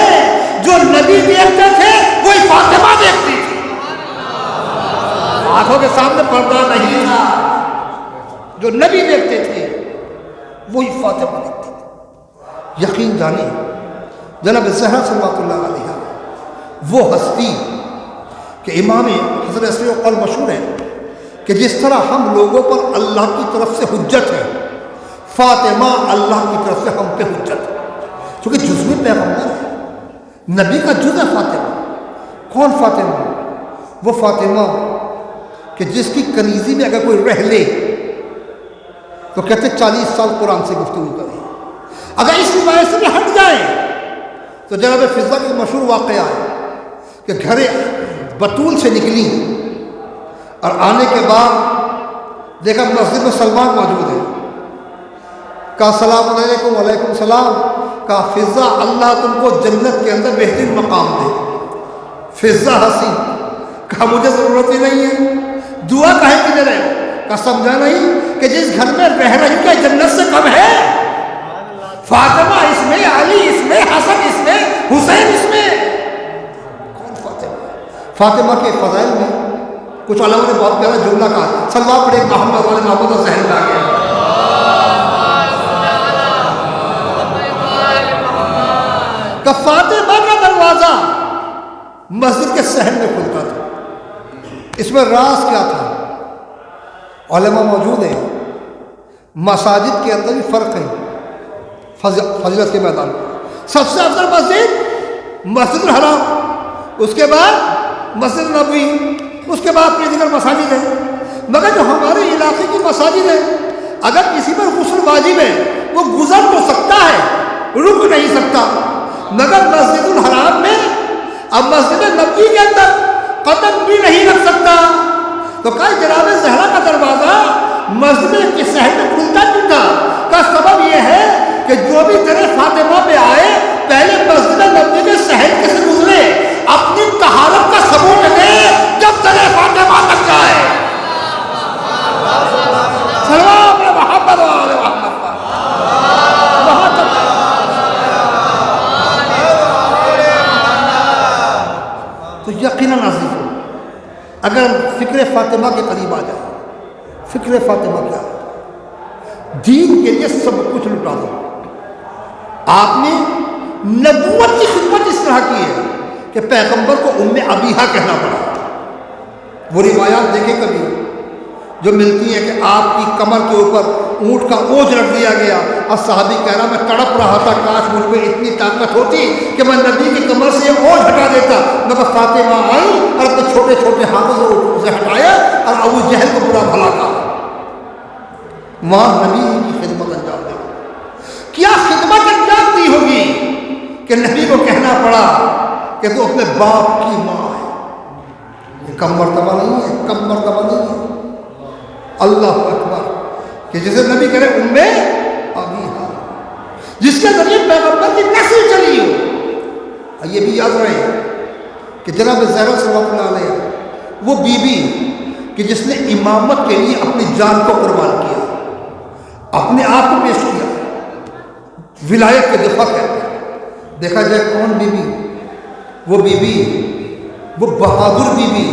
جو نبی دیکھتے تھے وہی فاطمہ دیکھتی تھی، آنکھوں کے سامنے پردہ نہیں تھا، جو نبی دیکھتے تھے وہی فاطمہ دیکھتی تھی۔ یقین جانے جناب زہرا صلی اللہ علیہ وہ ہستی کہ امام حضرت عصری و قول مشہور ہے کہ جس طرح ہم لوگوں پر اللہ کی طرف سے حجت ہے، فاطمہ اللہ کی طرف سے ہم پہ حجت ہے، کیونکہ جزوی پیغمبر ہے، نبی کا جز ہے فاطمہ۔ کون فاطمہ؟ وہ فاطمہ کہ جس کی کنیزی میں اگر کوئی رہ لے تو کہتے 40 سال قرآن سے گفتگو کریں، اگر اس روایت سے بھی ہٹ جائیں تو جناب فضہ کی مشہور واقعہ ہے کہ گھر بطول سے نکلی اور آنے کے بعد دیکھا مسجد میں سلمان موجود ہے، کہا السلام علیکم، وعلیکم السلام، کہا فضہ اللہ تم کو جنت کے اندر بہترین مقام دے۔ فضہ ہنسی، کہا مجھے ضرورت ہی نہیں ہے، دعا کہے کہ دے رہے، کا سمجھا نہیں کہ جس گھر میں رہ رہی کہ جنت سے کم ہے؟ فاطمہ اس میں، علی اس میں، حسن اس میں، حسین اس میں، کون فاطمہ؟ فاطمہ کے فضائل میں کچھ علماء نے بہت پیارا جملہ کہا، صلوات پڑھے محمد والے محمد اور ذہن آ گیا۔ کہ فاطمہ کا دروازہ مسجد کے صحن میں کھلتا تھا۔ اس میں راز کیا تھا؟ علماء موجود ہیں، مساجد کے اندر بھی فرق ہے فضیلت کے میدان میں۔ سب سے افضل مسجد مسجد الحرام، اس کے بعد مسجد نبوی، اس کے بعد اپنی دیگر مساجد ہیں۔ مگر جو ہمارے علاقے کی مساجد ہے، اگر کسی پر غسل واجب ہے وہ گزر تو سکتا ہے، رک نہیں سکتا، مگر مسجد الحرام میں اب مسجد نبوی کے اندر قدم بھی نہیں رکھ سکتا۔ تو کہا جناب زہرا کا دروازہ مسجد کے صحن میں کھلتا کیوں تھا؟ کا سبب یہ ہے کہ جو بھی در فاطمہ پہ آئے پہلے مسجد نبوی کے صحن سے گزرے، اپنی طہارت کا ثبوت دے جب در فاطمہ تک جائے۔ سلام محمد والے محمد وہاں تک۔ تو یقیناً عزیز ہو، اگر فکر فاطمہ کے قریب آ جائے، فکر فاطمہ کیا ہے؟ دین کے لیے سب کچھ لٹا دو۔ آپ نے نبوت کی خدمت اس طرح کی ہے کہ پیغمبر کو ام ابیہا کہنا پڑا۔ وہ روایات دیکھیں کبھی جو ملتی ہیں کہ آپ کی کمر کے اوپر اونٹ کا اوجھ رکھ دیا گیا اور صحابی کہہ رہا میں تڑپ رہا تھا، کاش مجھ میں اتنی طاقت ہوتی کہ میں نبی کی کمر سے یہ اوجھ ہٹا دیتا، مگر فاطمہ آئی اور اپنے چھوٹے چھوٹے ہاتھوں سے اسے ہٹایا اور ابو جہل کو برا بھلا کہا۔ وہاں نبی کی خدمت انجام دے، کیا خدمت انجام دی ہوگی کہ نبی کو کہنا پڑا کہ تو اپنے باپ کی ماں ہے۔ یہ کم مرتبہ نہیں ہے، کم مرتبہ نہیں ہے۔ اللہ اکبر، کہ جسے نبی کہہ رہے ام ابیہا، جس کے ذریعے پیغمبر کی نسل چلی ہو۔ یہ بھی یاد رہے کہ جناب زہرا صلی اللہ علیہ وسلم وہ بی بی کہ جس نے امامت کے لیے اپنی جان کو قربان کیا، اپنے آپ کو پیش کیا، ولایت کے دفاع کرتے۔ دیکھا جائے کون بی بی؟ وہ بی بی، وہ بہادر بی بی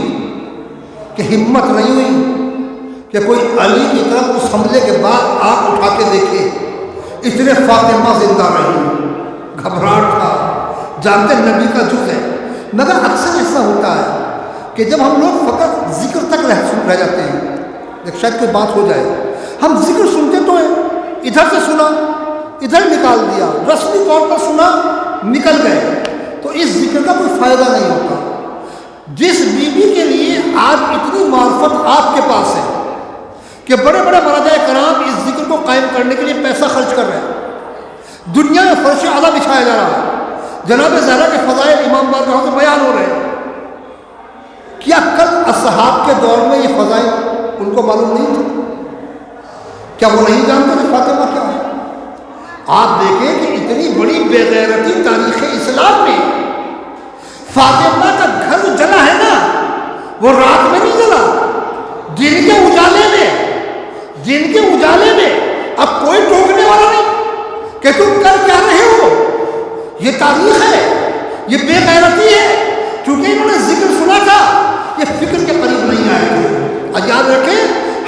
کہ ہمت نہیں ہوئی کہ کوئی علی کی طرف اس حملے کے بعد آنکھ اٹھا کے دیکھے، اس لیے فاطمہ زندہ رہی۔ گھبراہٹ تھا، جانتے نبی کا جز ہے، مگر اکثر ایسا ہوتا ہے کہ جب ہم لوگ فقط ذکر تک رہ جاتے ہیں، ایک شاید کوئی بات ہو جائے، ہم ذکر سنتے تو ہیں، ادھر سے سنا ادھر نکال دیا، رسمی طور پر سنا نکل گئے، تو اس ذکر کا کوئی فائدہ نہیں ہوتا۔ جس بی بی کے لیے آج اتنی معرفت آپ کے پاس ہے کہ بڑے بڑے مراجع کرام اس ذکر کو قائم کرنے کے لیے پیسہ خرچ کر رہے ہیں، دنیا میں فرش اعلیٰ بچھایا جا رہا ہے، جناب زہرا کے فضائل امام بارگاہوں سے بیان ہو رہے ہیں۔ کیا کل اصحاب کے دور میں یہ فضائل ان کو معلوم نہیں تھے؟ کیا وہ نہیں جانتے کہ فاطمہ کیا ہے؟ آپ دیکھیں کہ اتنی بڑی بے غیرتی تاریخ اسلام میں فاطمہ کا گھر جلا ہے نا، وہ رات میں نہیں جلا، دن کے اجالے میں، دن کے اجالے میں۔ اب کوئی ٹوکنے والا نہیں کہ تم کر کیا رہے ہو، یہ تاریخ ہے، یہ بے غیرتی ہے، کیونکہ انہوں نے ذکر سنا تھا، یہ فکر کے قریب نہیں آئے تھے۔ اور یاد رکھیں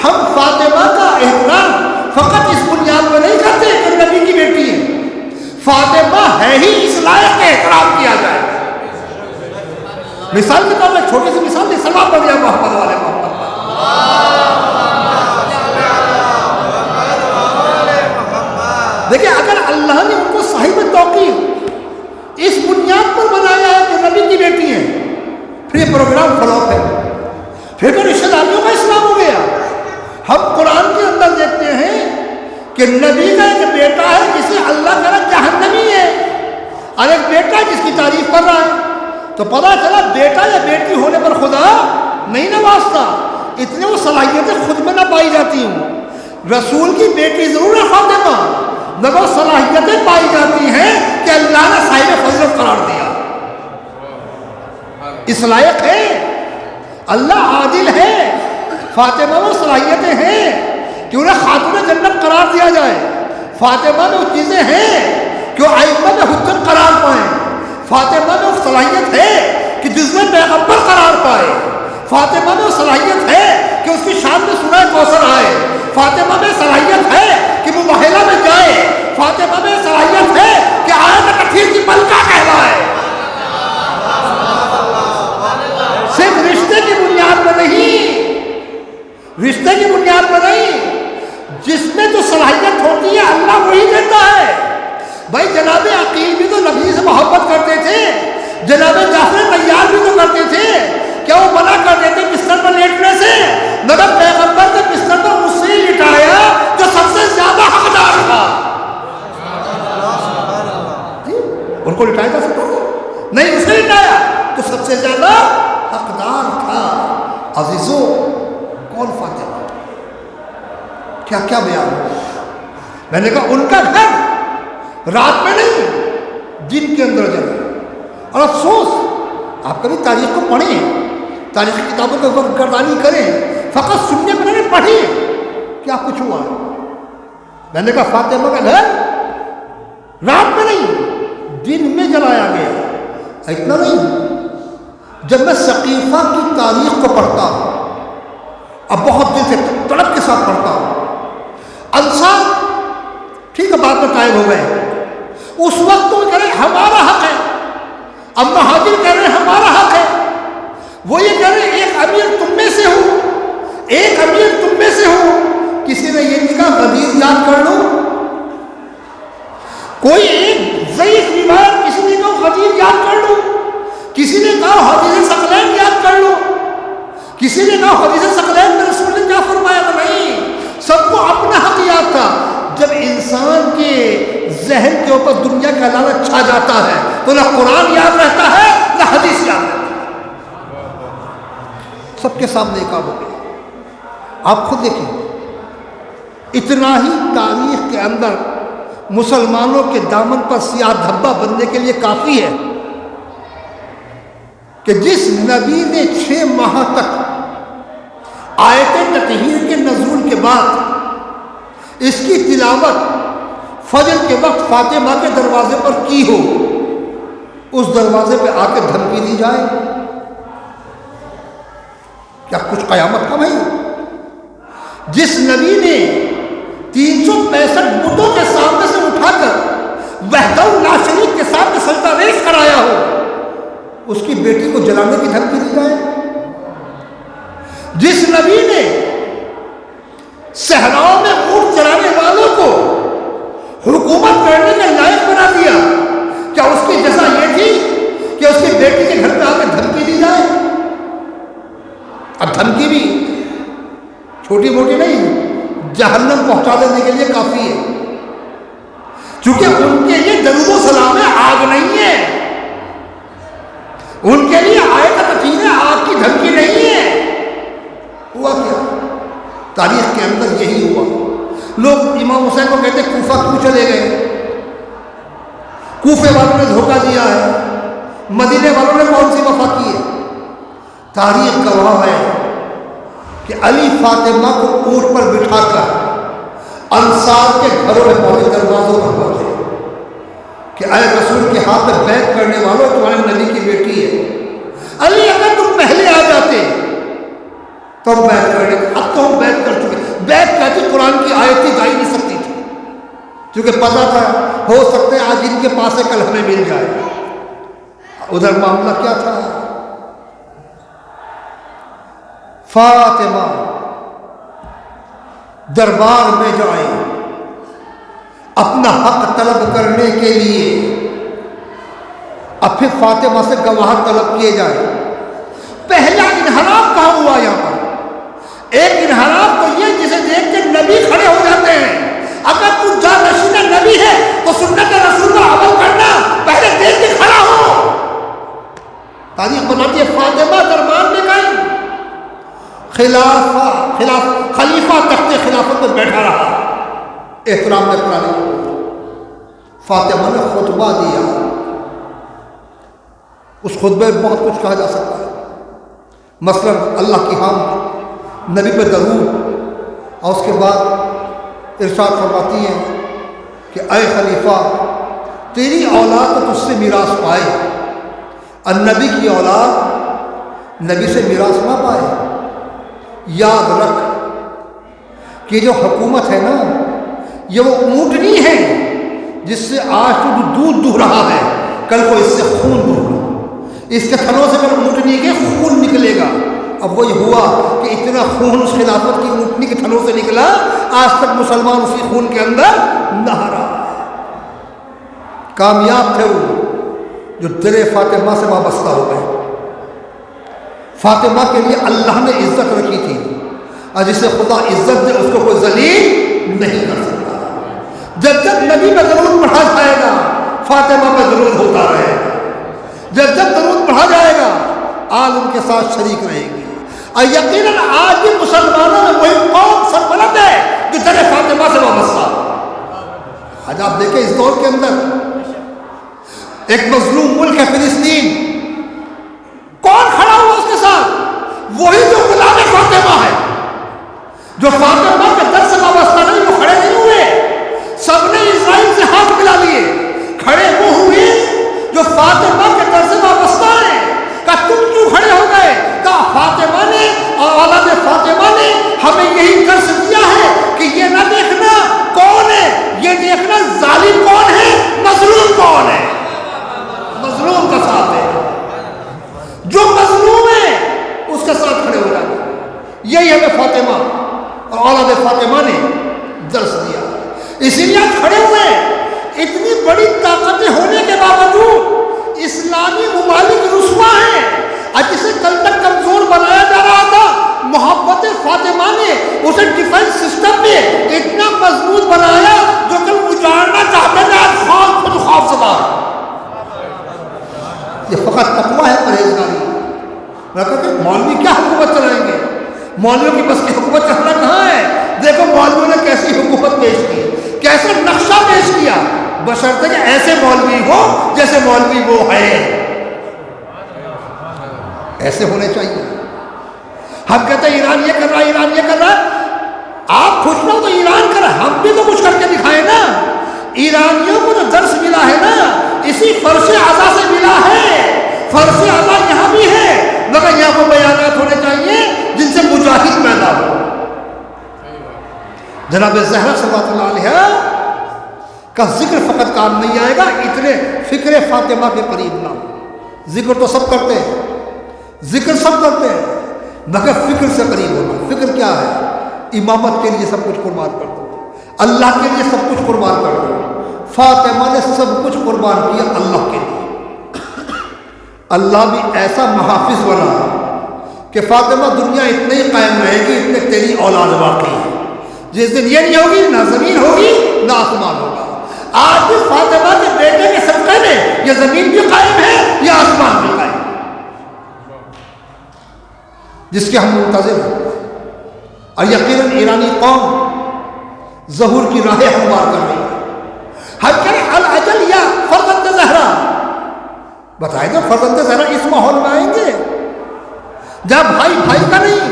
ہم فاطمہ کا احترام فقط اس بنیاد میں نہیں کرتے کہ نبی کی بیٹی ہے، فاطمہ ہے ہی اس لائق کا احترام کیا جائے۔ مثال کے طور پر چھوٹی سی مثال نہیں، سلام پڑھ دیا محمد والے محمد۔ دیکھیں اگر اللہ نے ان کو صاحب توقیر اس بنیاد پر بنایا ہے کہ نبی کی بیٹی ہے، پھر یہ پروگرام فلاپ ہے، پھر تو رشتہ داریوں کا اسلام ہو گیا۔ ہم قرآن کے اندر دیکھتے ہیں کہ نبی کا ایک بیٹا ہے جسے اللہ تعالیٰ جہنمی ہے، اور ایک بیٹا جس کی تعریف کر رہا ہے، تو پتہ چلا بیٹا یا بیٹی ہونے پر خدا نہیں نوازتا، اتنے وہ صلاحیتیں خود میں نہ پائی جاتی ہوں۔ رسول کی بیٹی ضرور ہے فاطمہ، مگر وہ صلاحیتیں پائی جاتی ہیں کہ اللہ نے صاحب فضیلت قرار دیا، اس لائق ہے، اللہ عادل ہے۔ فاطمہ میں صلاحیتیں ہیں کہ انہیں خاتون جنت قرار دیا جائے، فاطمہ میں وہ چیزیں ہیں کہ وہ ائمہ میں حجت قرار پائیں، فاطمہ میں وہ صلاحیت ہے کہ جس میں پیغمبر قرار پائے، فاطمہ میں وہ صلاحیت ہے کہ اس کی شان میں سورہ کوثر آئے، فاطمہ میں صلاحیت ہے کہ وہ محلہ میں جائے، فاطمہ میں صلاحیت ہے کہ آیت کثیر کی ملکہ کہلائے۔ صرف رشتے کی بنیاد پر نہیں، رشتے کی بنیاد پر نہیں، جس میں جو صلاحیت ہوتی ہے اللہ وہی دیتا ہے۔ بھائی جناب عقیل بھی تو نبی سے محبت کرتے تھے، جناب جعفر طیار بھی تو کرتے تھے، کیا وہ منع کرتے تھے بستر پر لیٹنے سے؟ مگر پیغمبر کے بستر پر اس سے لٹایا جو سب سے زیادہ حقدار تھا۔ ان کو لٹایا جا سکتا نہیں، اسے لٹایا تو سب سے زیادہ حقدار تھا۔ عزیزو، کون فاطمہ؟ کیا کیا بیان ہو؟ میں نے کہا ان کا گھر رات میں نہیں دن کے اندر جگہ۔ اور افسوس، آپ کبھی تاریخ کو پڑھیں، تاریخی کتابوں کے اوپر گردانی کریں، فقط سننے پر نہیں پڑھیں کیا کچھ ہوا۔ میں نے کہا فاطمہ کا گھر رات میں نہیں دن میں جلایا گیا۔ اتنا نہیں، جب میں ثقیفہ کی تاریخ کو پڑھتا ہوں، اب بہت دل سے تڑپ کے ساتھ پڑھتا ہوں، انصار ٹھیک ہے بعد میں قائم ہو گئے، اس وقت تو کہہ رہے ہمارا حق ہے، اب مہاجر کہہ رہے ہمارا حق ہے، وہ یہ کہہ رہے ایک امیر تم میں سے ہو، ایک امیر تم میں سے ہو۔ کسی نے یہ نہیں کہا غدیر یاد کر لو، کوئی ایک ضعیف روایت کسی نے کہا غدیر یاد کر لو، کسی نے کہا حدیث ثقلین یاد کر لو، کسی نے کہا حدیث ثقلین میں رسول نے کیا فرمایا تھا۔ نہیں، سب کو اپنا حق یاد تھا۔ جب انسان کے ذہن کے اوپر دنیا کا لالچ چھا جاتا ہے تو نہ قرآن یاد رہتا ہے نہ حدیث یاد رہتا ہے۔ سب کے سامنے کام ہو گیا۔ آپ خود دیکھیں، اتنا ہی تاریخ کے اندر مسلمانوں کے دامن پر سیاہ دھبا بننے کے لیے کافی ہے کہ جس نبی نے 6 ماہ تک آیت تطہیر کے نزول کے بعد اس کی تلاوت فجر کے وقت فاطمہ کے دروازے پر کی ہو، اس دروازے پہ آ کے دھمکی دی جائے، کیا کچھ قیامت کا نہیں؟ جس نبی نے 365 بتوں کے سامنے سے اٹھا کر وحدہ لا شریک کے سامنے سجدہ ریز کرایا ہو، اس کی بیٹی کو جلانے کی دھمکی دی جائے۔ جس نبی نے صحراؤں میں اونٹ چرانے والوں کو حکومت کرنے کے لائق بنا دیا، کیا اس کی جزا یہ تھی کہ اس کی بیٹی کے گھر پہ آ کے دھمکی دی جائے؟ اب دھمکی بھی چھوٹی موٹی نہیں، جہنم پہنچا دینے کے لیے کافی ہے، چونکہ ان کے لیے درود و سلام آگ نہیں ہے، ان کے لیے آیت تطہیر آگ کی دھمکی نہیں ہے۔ ہوا کیا؟ تاریخ کے اندر یہی ہوا۔ لوگ امام حسین کو کہتے کوفہ کیوں چلے گئے؟ کوفے والوں نے دھوکہ دیا ہے، مدینے والوں نے کون سی وفا کی ہے؟ تاریخ گواہ ہے کہ علی فاطمہ کو اونٹ پر بٹھا کر انصار کے گھروں میں پہنچے، دروازوں پر پہنچے کہ اے رسول کے ہاتھ میں بیعت کرنے والوں، تمہارے نبی کی بیٹی ہے۔ علی اگر تم پہلے آ جاتے تو ہم بیعت کر لیتے، اب تو ہم بیعت کر چکے۔ بیعت کہتی قرآن کی آیتیں جا ہی نہیں سکتی تھی، کیونکہ پتا تھا ہو سکتا ہے آج ان کے پاس ہے کل ہمیں مل جائے۔ ادھر معاملہ کیا تھا؟ فاطمہ دربار میں جائیں اپنا حق طلب کرنے کے لیے، اب پھر فاطمہ سے گواہ طلب کیے جائے۔ پہلا انحراف کہاں ہوا یہاں پر؟ ایک انحراف تو یہ جسے دیکھ کے نبی کھڑے ہو جاتے ہیں۔ اگر تو جانشین نبی ہے تو سنت رسول پر عمل کرنا، پہلے دیکھ کے کھڑا ہو۔ تاریخ بتاتی ہے فاطمہ دربار میں گئی، خلیفہ تخت خلافت پر بیٹھا رہا، احترام میں کھڑا نہیں۔ فاطمہ نے خطبہ دیا، اس خطبے میں بہت کچھ کہا جا سکتا ہے، مثلا اللہ کی حمد، نبی پہ درود، اور اس کے بعد ارشاد فرماتی ہیں کہ اے خلیفہ تیری اولاد تو تجھ سے میراث پائے، اور نبی کی اولاد نبی سے میراث نہ پائے۔ یاد رکھ کہ جو حکومت ہے نا یہ وہ اونٹنی ہے جس سے آج تو دودھ دو رہا ہے، کل کو اس سے خون دوگا، اس کے تھنوں سے پھر اونٹنی کے خون نکلے گا۔ اب وہی ہوا کہ اتنا خون اس خلافت کی اونٹنی کے تھنوں سے نکلا، آج تک مسلمان اسی خون کے اندر نہا رہا ہے۔ کامیاب تھے وہ جو در فاطمہ سے وابستہ ہو گئے۔ فاطمہ کے لیے اللہ نے عزت رکھی تھی، اور جسے خدا عزت دے اس کو کوئی ذلیل نہیں کر سکتا۔ جب جب نبی پہ درود پڑھا جائے گا فاطمہ پہ درود ہوتا رہے گا، جب جب درود پڑھا جائے گا آل ان کے ساتھ شریک رہے گی۔ اور یقیناً آج بھی مسلمانوں میں وہی قوم سربلند ہے جو در فاطمہ سے وابستہ۔ آج آپ دیکھیں اس دور کے اندر ایک مظلوم ملک ہے فلسطین، کون کھڑا ہوا اس کے ساتھ؟ وہی جو غلام فاطمہ ہے، جو فاطمہ کے در سے وابستہ نہیں، وہ کھڑے نہیں ہوئے، سب نے اسرائیل سے ہاتھ ملا لیے، کھڑے وہ ہوئے جو فاطمہ کے در سے وابستہ ہیں۔ کہا تم کیوں کھڑے ہو گئے؟ کہا فاطمہ نے اور اولاد فاطمہ نے ہمیں یہی درس دیا ہے کہ یہ نہ دیکھنا کون ہے، یہ دیکھنا ظالم کون ہے، مظلوم کون ہے، مظلوم کا ساتھ ہے، جو مظلوم ہے اس کے ساتھ کھڑے ہو جانا۔ یہی ہمیں فاطمہ اور اولاد فاطمہ نے درس دیا، اسی لیے آپ کھڑے ہوئے۔ اتنی بڑی طاقتیں ہونے کے باوجود اسلامی ممالک رسوا ہیں، اور جسے کل تک کمزور بنایا جا رہا تھا، محبت فاطمہ نے اسے ڈیفنس سسٹم میں اتنا مضبوط بنایا جو کل اجاڑنا چاہتے تھے، آج خوف خود خوف زدہ۔ یہ فقط تقویٰ ہے، پرہیزگاری۔ میں کہتا ہوں مولوی کیا حکومت چلائیں گے؟ مولویوں کی بس کی حکومت چلانا کہاں ہے؟ دیکھو مولویوں نے کیسی حکومت پیش کی، کیسا نقشہ پیش کیا، بشرطے کہ ایسے مولوی ہو جیسے مولوی وہ ہے، ایسے ہونے چاہیے۔ ہم کہتے ہیں ایران یہ کر رہا ہے، ایران یہ کر رہا ہے، آپ خوش رہو تو ایران کر، ہم بھی تو کچھ کر کے دکھائیں نا۔ ایرانیوں کو جو درس ملا ہے نا اسی فرش اعضا سے ملا ہے، فرش اعضا یہاں بھی ہے، مگر یہاں کو بیانات ہونے چاہیے جن سے مجاہد پیدا ہو۔ جناب زہرا صلی اللہ علیہ کا ذکر فقط کام نہیں آئے گا اتنے فکر فاطمہ کے قریب نہ ہو۔ ذکر تو سب کرتے ہیں، ذکر سب کرتے ہیں، مگر فکر سے قریب ہونا۔ فکر کیا ہے؟ امامت کے لیے سب کچھ قربان کر دو، اللہ کے لیے سب کچھ قربان کر دو۔ فاطمہ نے سب کچھ قربان کیا اللہ کے لیے۔ اللہ بھی ایسا محافظ بنا کہ فاطمہ دنیا اتنے ہی قائم رہے گی اتنے تیری اولاد باقی ہے، جس دن یہ نہیں ہوگی نہ زمین ہوگی نہ آسمان ہوگا۔ آج بھی فاطمہ کے بیٹے کے صدقے میں یہ زمین بھی قائم ہے یہ آسمان بھی قائم ہے، جس کے ہم منتظر ہیں۔ اور یقیناً ایرانی قوم ظہور کی راہیں ہموار کر رہی ہے۔ ہم کہیں الاجل یا فرزند زہرا، بتائیں تو فرزند زہرا اس ماحول میں آئیں گے جب بھائی بھائی کا نہیں،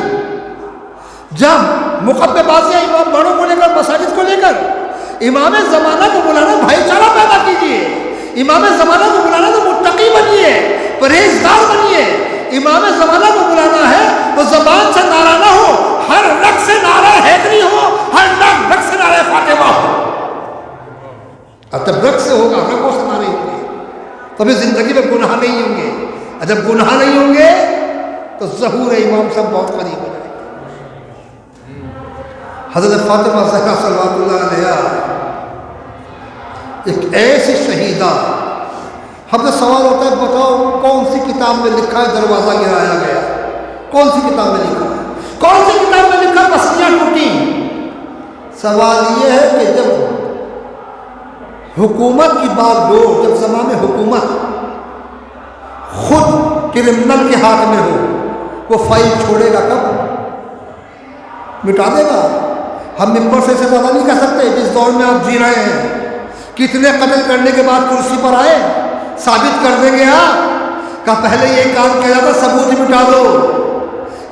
جب مقبے بازیاں امام بڑوں کو لے کر مساجد کو لے کر امام زمانہ کو بلانا بھائی چارہ پیدا کیجیے، امام زمانہ کو بلانا تو متقی بنیے، پرہیزگار بنیے۔ امام زمانہ کو بلانا ہے تو زبان سے نعرہ نہ ہو، ہر رگ سے نعرہ حیدری ہو، ہر رگ سے نعرہ فاطمہ ہو۔ اور جب رگ سے ہوگا، رگوں سے نعرے ہوں گے، تبھی زندگی میں گناہ نہیں ہوں گے، اور جب گناہ نہیں ہوں گے تو ظہور امام سب بہت قریب ہو جائے گا۔ حضرت فاطمہ زہرا صلوات اللہ علیہا ایک ایسی شہیدہ، ہم سے سوال ہوتا ہے بتاؤ کون سی کتاب میں لکھا ہے دروازہ گرایا گیا؟ کون سی کتاب میں لکھا ہے؟ کون سی کتاب میں لکھا بستیاں ٹوٹی؟ سوال یہ ہے کہ جب حکومت کی بات ہو، جب زمانے حکومت خود کرمنل کے ہاتھ میں ہو، وہ فائل چھوڑے گا کب؟ مٹا دے گا۔ ہم ممبر سے زیادہ نہیں کہہ سکتے جس دور میں آپ جی رہے ہیں۔ کتنے قتل کرنے کے بعد کرسی پر آئے، ثابت کر دیں گے آپ کا پہلے یہ کام کیا جاتا، ثبوت مٹا دو۔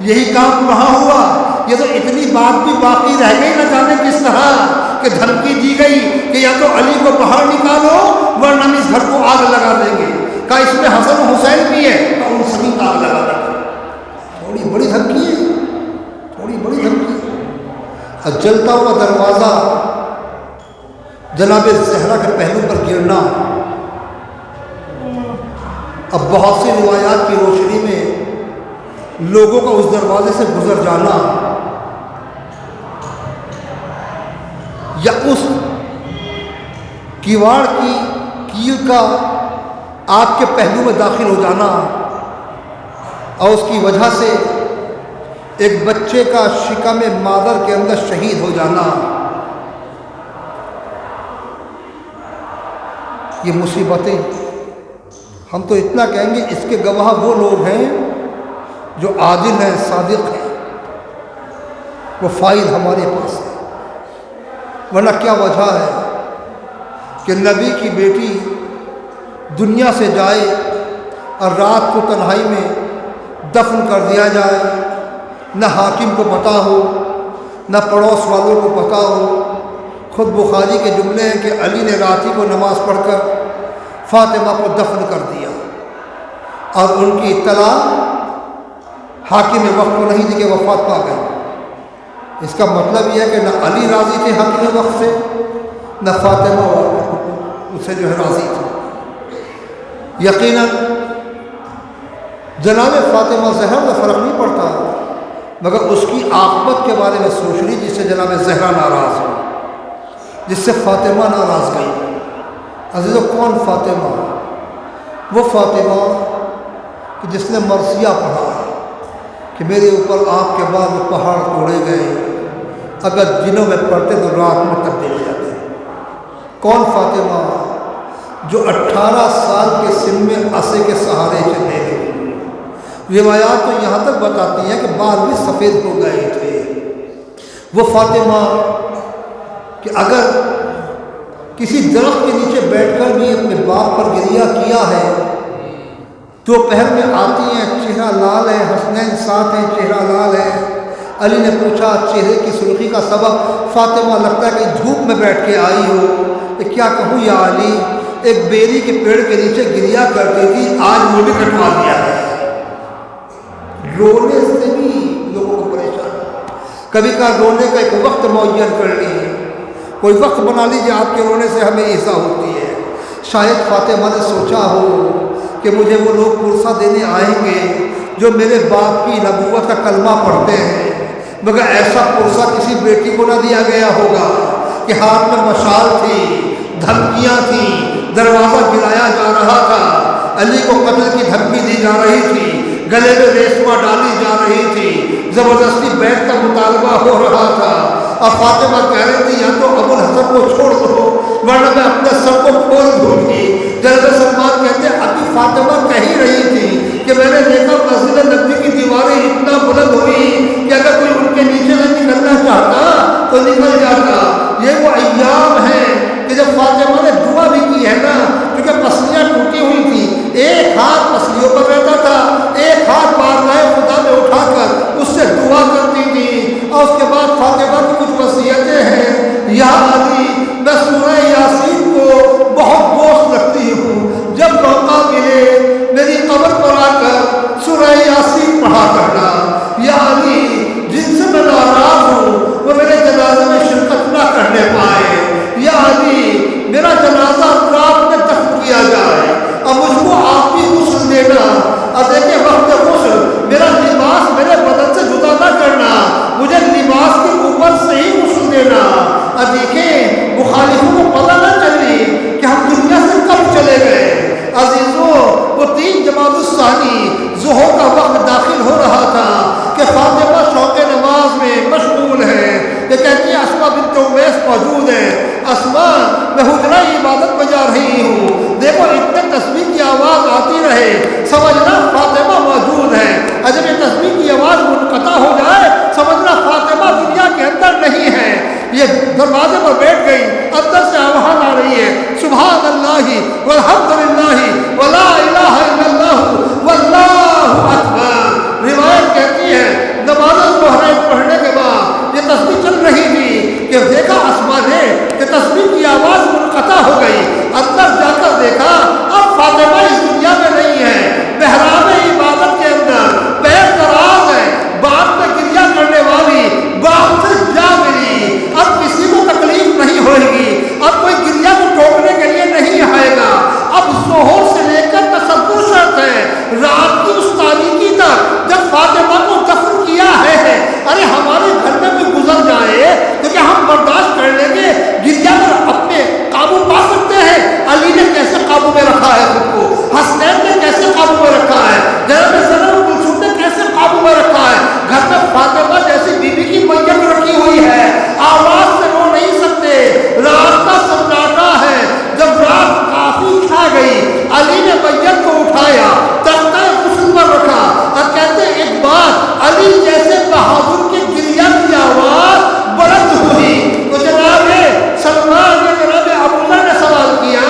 یہی کام وہاں ہوا. یہ تو اتنی بات بھی باقی رہ گئی نہ جانے کس طرح کہ دھمکی دی گئی کہ یا تو علی کو باہر نکالو ورنہ ہم اس گھر کو آگ لگا دیں گے. کہا اس میں حسن و حسین بھی ہے تو ان سبھی کو آگ لگا دیں گے. تھوڑی بڑی دھمکی ہے، تھوڑی بڑی دھمکی ہے. اور جلتا ہوا دروازہ جناب زہرا کے پہلو پر گرنا. اب بہت سی روایات کی روشنی میں لوگوں کا اس دروازے سے گزر جانا یا اس کیواڑ کی کیل کا آپ کے پہلو میں داخل ہو جانا اور اس کی وجہ سے ایک بچے کا شکم مادر کے اندر شہید ہو جانا، یہ مصیبتیں. ہم تو اتنا کہیں گے اس کے گواہ وہ لوگ ہیں جو عادل ہیں، صادق ہیں، وہ فائل ہمارے پاس ہے. ورنہ کیا وجہ ہے کہ نبی کی بیٹی دنیا سے جائے اور رات کو تنہائی میں دفن کر دیا جائے، نہ حاکم کو پتہ ہو نہ پڑوس والوں کو پتہ ہو. خود بخاری کے جملے ہیں کہ علی نے رات ہی کو نماز پڑھ کر فاطمہ کو دفن کر دیا اور ان کی اطلاع حاکم وقت کو نہیں دی کہ وفات پا گئی. اس کا مطلب یہ ہے کہ نہ علی راضی تھے حاکم وقت سے، نہ فاطمہ اسے جو ہے راضی تھے. یقیناً جناب فاطمہ زہرا کا فرق نہیں پڑتا، مگر اس کی عاقبت کے بارے میں سوچ لی جس سے جناب زہرا ناراض ہو، جس سے فاطمہ ناراض گئی. عزیزو کون فاطمہ؟ وہ فاطمہ کہ جس نے مرثیہ پڑھا کہ میرے اوپر آپ کے بعد وہ پہاڑ توڑے گئے، اگر دنوں میں پڑھتے تو رات میں تبدیل ہو جاتے. کون فاطمہ؟ جو 18 سال کے سن میں عصے کے سہارے چلنے لگے. روایات تو یہاں تک بتاتی ہیں کہ بال بھی سفید ہو گئے تھے. وہ فاطمہ کہ اگر کسی درخت کے نیچے بیٹھ کر بھی اپنے باپ پر گریہ کیا ہے، دوپہر میں آتی ہیں، چہرہ لال ہے، حسنین ساتھ ہیں، چہرہ لال ہے. علی نے پوچھا چہرے کی سرخی کا سبب؟ فاطمہ لگتا ہے کہ دھوپ میں بیٹھ کے آئی ہو. کہ کیا کہوں یا علی، ایک بیری کے پیڑ کے نیچے گریہ کرتی تھی، آج وہ بھی کٹوا دیا ہے. رونے سے بھی لوگوں کو پریشان. کبھی کا رونے کا ایک وقت معین کر لیجیے، کوئی وقت بنا لیجیے آپ کے رونے سے ہمیں ایسا ہوتی ہے. شاید فاطمہ نے سوچا ہو کہ مجھے وہ لوگ پرسہ دینے آئیں گے جو میرے باپ کی نبوت کا کلمہ پڑھتے ہیں، مگر ایسا پرسہ کسی بیٹی کو نہ دیا گیا ہوگا کہ ہاتھ میں مشال تھی، دھمکیاں تھیں، دروازہ گرایا جا رہا تھا، علی کو قتل کی دھمکی دی جا رہی تھی، گلے میں ریشمہ ڈالی جا رہی تھی، زبردستی بیعت کا مطالبہ ہو رہا تھا. اور فاطمہ کہہ رہی تھی یا تو ابو الحسن کو چھوڑ دو ورنہ میں اپنے سر کو کھول دوں گی. جناب سلمان کہتے ہیں ابھی فاطمہ کہہ ہی رہی تھی کہ میں نے دیکھا مسجد نبوی کی دیواریں اتنا بلند ہوئی کہ اگر کوئی ان کے نیچے سے نکلنا چاہتا تو نکل جاتا. یہ وہ ایام ہیں کہ جب فاطمہ نے دعا بھی کی ہے نا، کیونکہ پسلیاں ٹوٹی ہوئی تھی، ایک ہاتھ پسلیوں پر رہتا تھا، ایک ہاتھ بارگاہ خدا میں اٹھا کر اس سے دعا کرتی تھی. اور اس کے بعد فاطمہ کی کچھ وصیتیں ہیں. یا علی، میں سورہ یاسین کو بہت دوست رکھتی ہوں، جب موقع ملے میری قبر پر آ کر سورہ یاسین پڑھا کرنا. یا علی، جن سے میں ناراض ہوں وہ میرے جنازے میں شرکت نہ کرنے پائے. یا علی، میرا جنازہ رات میں دفن کیا جائے اور مجھ کو آپ بھی غسل دینا. اور دیکھیں وقت غسل میرا لباس میرے بدن سے جدا نہ کرنا، مجھے لباس کے اوپر سے ہی غسل دینا. اور دیکھیں مخالفوں کو پتہ نہ چلی کہ ہم دنیا سے کب چلے گئے. عزیزوں، وہ 3 جمادی الثانی ظہر کا وقت داخل ہو رہا تھا کہ فاطمہ شوق نماز میں مشغول ہے. یہ کہتی ہے اسماء بنت امیس موجود ہے. اسماء، میں حجرہ عبادت میں جا رہی ہوں، دیکھو اتنے تسبیح کی آواز آتی رہے، سمجھنا فاطمہ موجود ہے. اور جب یہ تسبیح کی آواز منقطع ہو جائے سمجھنا فاطمہ دنیا کے اندر نہیں ہے. یہ دروازے پر بیٹھ گئی، اندر سے آواز آ رہی ہے سبحان اللہ والحمد للہ ولا الہ الا اللہ واللہ اکبر. روایت کہتی ہے حضرت فاطمہ جیسی بیوی کی میت رکھی ہوئی ہے، آواز سے رو نہیں سکتے، رات کا سناٹا ہے۔ جب رات کافی کھا گئی، علی نے میت کو اٹھایا، تختہ غسل پر رکھا اور کہتے ایک بات، علی جیسے بہادر کی گریہ کی آواز بلند ہوئی تو جناب سلمان نے جناب ابوذر نے سوال کیا،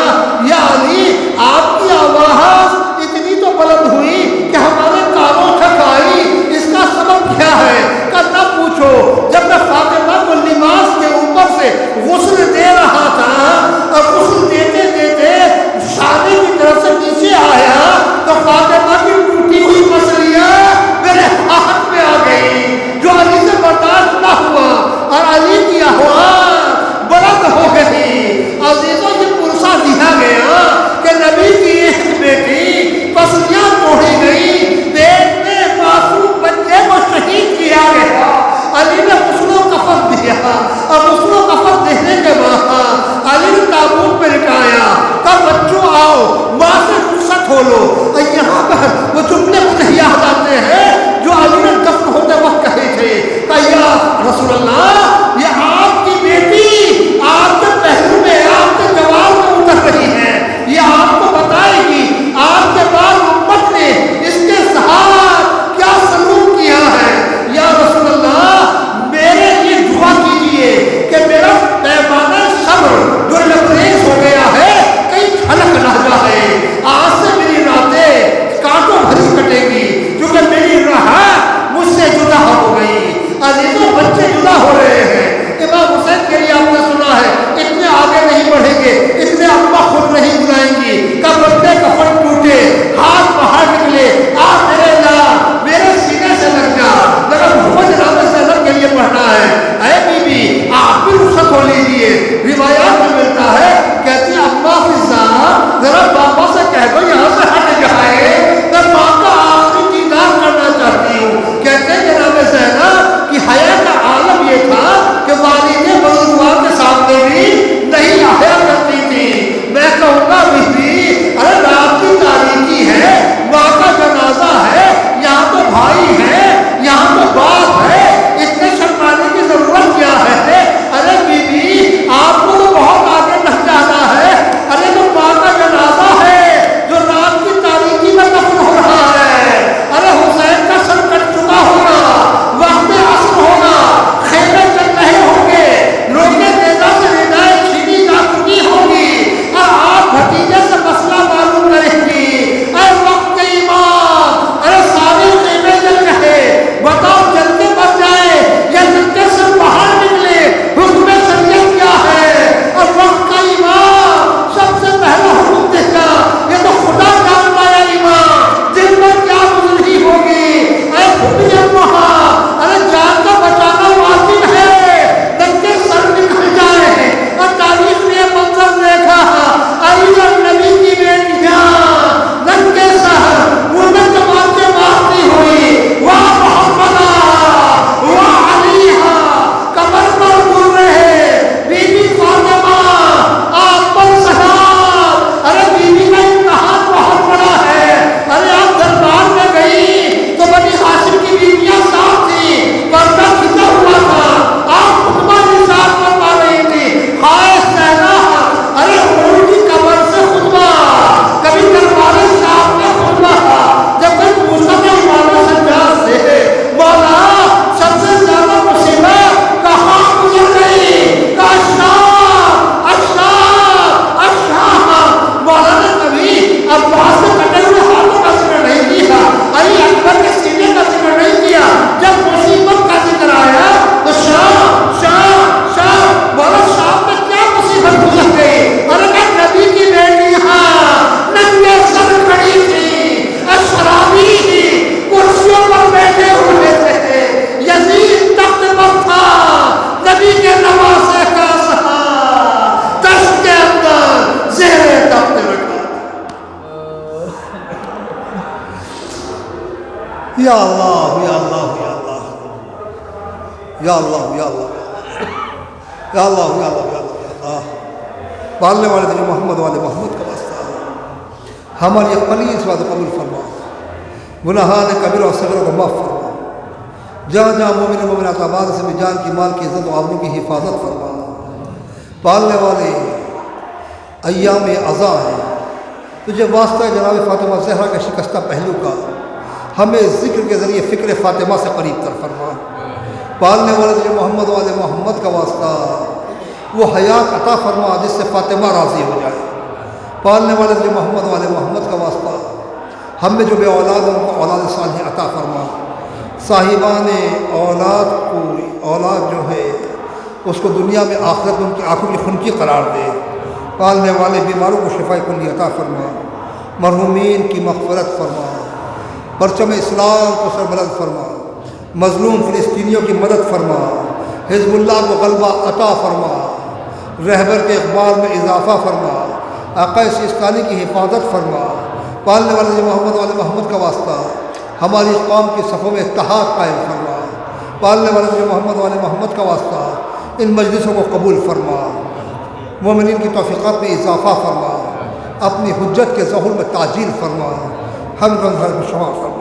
یا علی آپ کی آواز اتنی تو بلند ہوئی کہ ہمارے کانوں تک آئی، اس کا سبب کیا ہے؟ کہ نہ پوچھو، جب میں فاطمہ کو لباس کے اوپر سے غسل دے رہا تھا اور غسل دیتے دیتے شادی کی طرف سے نیچے آیا تو فاطمہ کی ٹوٹی ہوئی مصلیاں میرے ہاتھ میں آ گئی، جو علی سے برداشت نہ ہوا اور علی کی آواز بلند ہو گئی۔ عزیزوں یہ پرسہ دیا گیا کہ نبی کی ایک بیٹی پسلیاں توڑی گئی، پیٹ میں معصوم بچے کو شہید کیا گیا، علی نے غسل و کفن دیا اور غسل و کفن دینے کے بعد علی نے تابوت میں لٹایا، کہا بچوں آؤ ماں سے رخصت ہو لو۔ اور یہاں پر وہ جملے مجھے یاد آتے ہیں جو علی نے دفن ہوتے وقت کہے تھے، کہ یا رسول اللہ یہ آپ کی بیٹی آپ کے پہلو میں آپ کے جواب میں اتر رہی ہے، یہ آپ کو بتائے گی آپ کے بعد امت نے اس کے ساتھ کیا سلوک کیا ہے۔ یا رسول اللہ میرے لیے دعا کیجئے کہ میرا پیمانہ صبر جو لبریز ہو گیا ہے کہیں چھلک نہ جائے، آج سے میری راتیں کانٹوں بھری کٹے گی کیونکہ میری راہ مجھ سے جدا ہو گئی۔ عزیزوں بچے جدا ہو رہے ہیں، امام حسین کے لیے آپ نے سنا ہے اتنے آگے نہیں بڑھیں گے، اتنے اماں خود نہیں بلائیں گی، کہ بندے کفن ٹوٹے ہاتھ باہر نکلے، آپ میرے اللہ میرے سینے سے لگ جا، ذرا محمد جناب زینب کے لیے پڑھنا ہے، اے بی بی آپ بھی رخصت ہو لیجیے۔ روایات میں ملتا ہے کہتی ہیں اماں فضا ذرا بابا سے کہہ دو یہاں سے ہٹ جائے، میں ماں کا آخری دیدار کرنا چاہتی ہوں۔ کہتے ہیں جناب زینب کی حیا کا عالم یہ تھا کہ والد بزرگوار کے سامنے بھی نہیں آیا کرتی تھی۔ میں کہوں گا بھی ارے رات کی تاریکی ہے، ماں کا جنازہ ہے، یہاں تو بھائی ہے، یہاں تو باپ ہے، اتنے شرمانے کی ضرورت کیا ہے؟ ارے بی بی آپ کو تو بہت آگے نہ جانا ہے، ارے تو ماں کا جنازہ ہے جو رات کی تاریکی میں دفن ہو رہا ہے، ارے حسین کا سر کٹ چکا ہوگا، وقت عصر ہوگا، خیمے چل رہے ہوں گے، روکے نیزہ سے ردائیں چھینی جا چکی ہوگی اور آپ بھتیجے سے مسئلہ معلوم کریں گی۔ اے وقت کے امام ارے سارے خیمے جل رہے، بتاؤ جل کے بچ جائے یا نکے سے باہر نکلے، حکم شریعت کیا ہے؟ اور وقت کا امام سب سے پہلا حکم دے گا، یہ تو خدا جانتا ہے امام دل میں کیا گزری ہوگی۔ اے بھوپی اماں ارے جان کا بچانا واجب ہے، ننگے سر نکل جائے۔ اور تاریخ نے یہ منظر دیکھا، علی اور نبی کی بیٹیاں ننگے سر منہ میں تماچے مارتی ہوئی، واہ محمدہ واہ علیہ کمر پر گر رہے، بی بی فاطمہ آپ پر سلام۔ ارے بی بی کا امتحان بہت بڑا ہے، ارے آپ دربار میں گئی تو بنی ہاشم کی بیویاں ساتھ تھی، پردہ کھچا ہوا تھا، آپ خطبہ نثار فرما رہی تھی، ہائے سینا ارے اونٹ کی کمر سے خطبہ، کبھی دربار شام میں خطبہ، جب کوئی پوچھتا تھا امام سجاد سے مولا سب سے زیادہ مصیبت کہاں گزر گئی، کہ الشام الشام الشام۔ مولا نے کبھی عباس سے کٹے ہوئے ہاتھوں کا ذکر نہیں کیا، علی اکبر کے سینے کا ذکر نہیں کیا، جب مصیبت کا ذکر آیا تو شام شام شام، مولا شام میں کیا مصیبت گزر گئی؟ ارے کہ نبی کی بیٹیاں ننگے سر کھڑی تھی، شرابی تھی، کرسیوں پر بیٹھے ہوئے تھے، یزید تخت پر تھا، نبی کے نواسے کا سہا دشت کے اندر زیر تخت رکھا۔ یا اللہ یا اللہ یا اللہ یا اللہ یا اللہ یا اللہ یا اللہ یا اللہ، پالنے والے دل محمد والے محمد کا واسطہ ہماری اقلیت سے قبول فرما، گناہان کبیر اور صغیر کو معاف فرما، جہاں جہاں مومن مومنات آباد سے بھی جان کی مال کی عزت و آبرو کی حفاظت فرما۔ پالنے والے ایام عزا ہیں، تجھے واسطہ ہے جناب فاطمہ زہرا کے شکستہ پہلو کا، ہمیں ذکر کے ذریعے فکر فاطمہ سے قریب تر فرما۔ پالنے والے تجھے محمد والے محمد کا واسطہ، وہ حیات عطا فرما جس سے فاطمہ راضی ہو جائے۔ پالنے والے تجھے محمد والے محمد کا واسطہ، ہم میں جو بے اولاد ہیں ان کو اولاد صالح عطا فرما۔ صاحبان اولاد کو اولاد جو ہے اس کو دنیا میں آخرت میں ان کی آنکھوں کی خنکی قرار دے۔ پالنے والے بیماروں کو شفاء کلی عطا فرما، مرحومین کی مغفرت فرما، پرچم اسلام کو سربلند فرما، مظلوم فلسطینیوں کی مدد فرما، حزب اللہ کو غلبہ عطا فرما، رہبر کے اقبال میں اضافہ فرما، آقا سیستانی کی حفاظت فرما۔ پالنے والے محمد والے محمد کا واسطہ ہماری قوم کی صفوں میں اتحاد قائم فرما۔ پالنے والے محمد والے محمد کا واسطہ ان مجلسوں کو قبول فرما، مومنین کی توفیقات میں اضافہ فرما، اپنی حجت کے ظہور میں تعجیل فرما، ہم گنگھر میں شمار فرما۔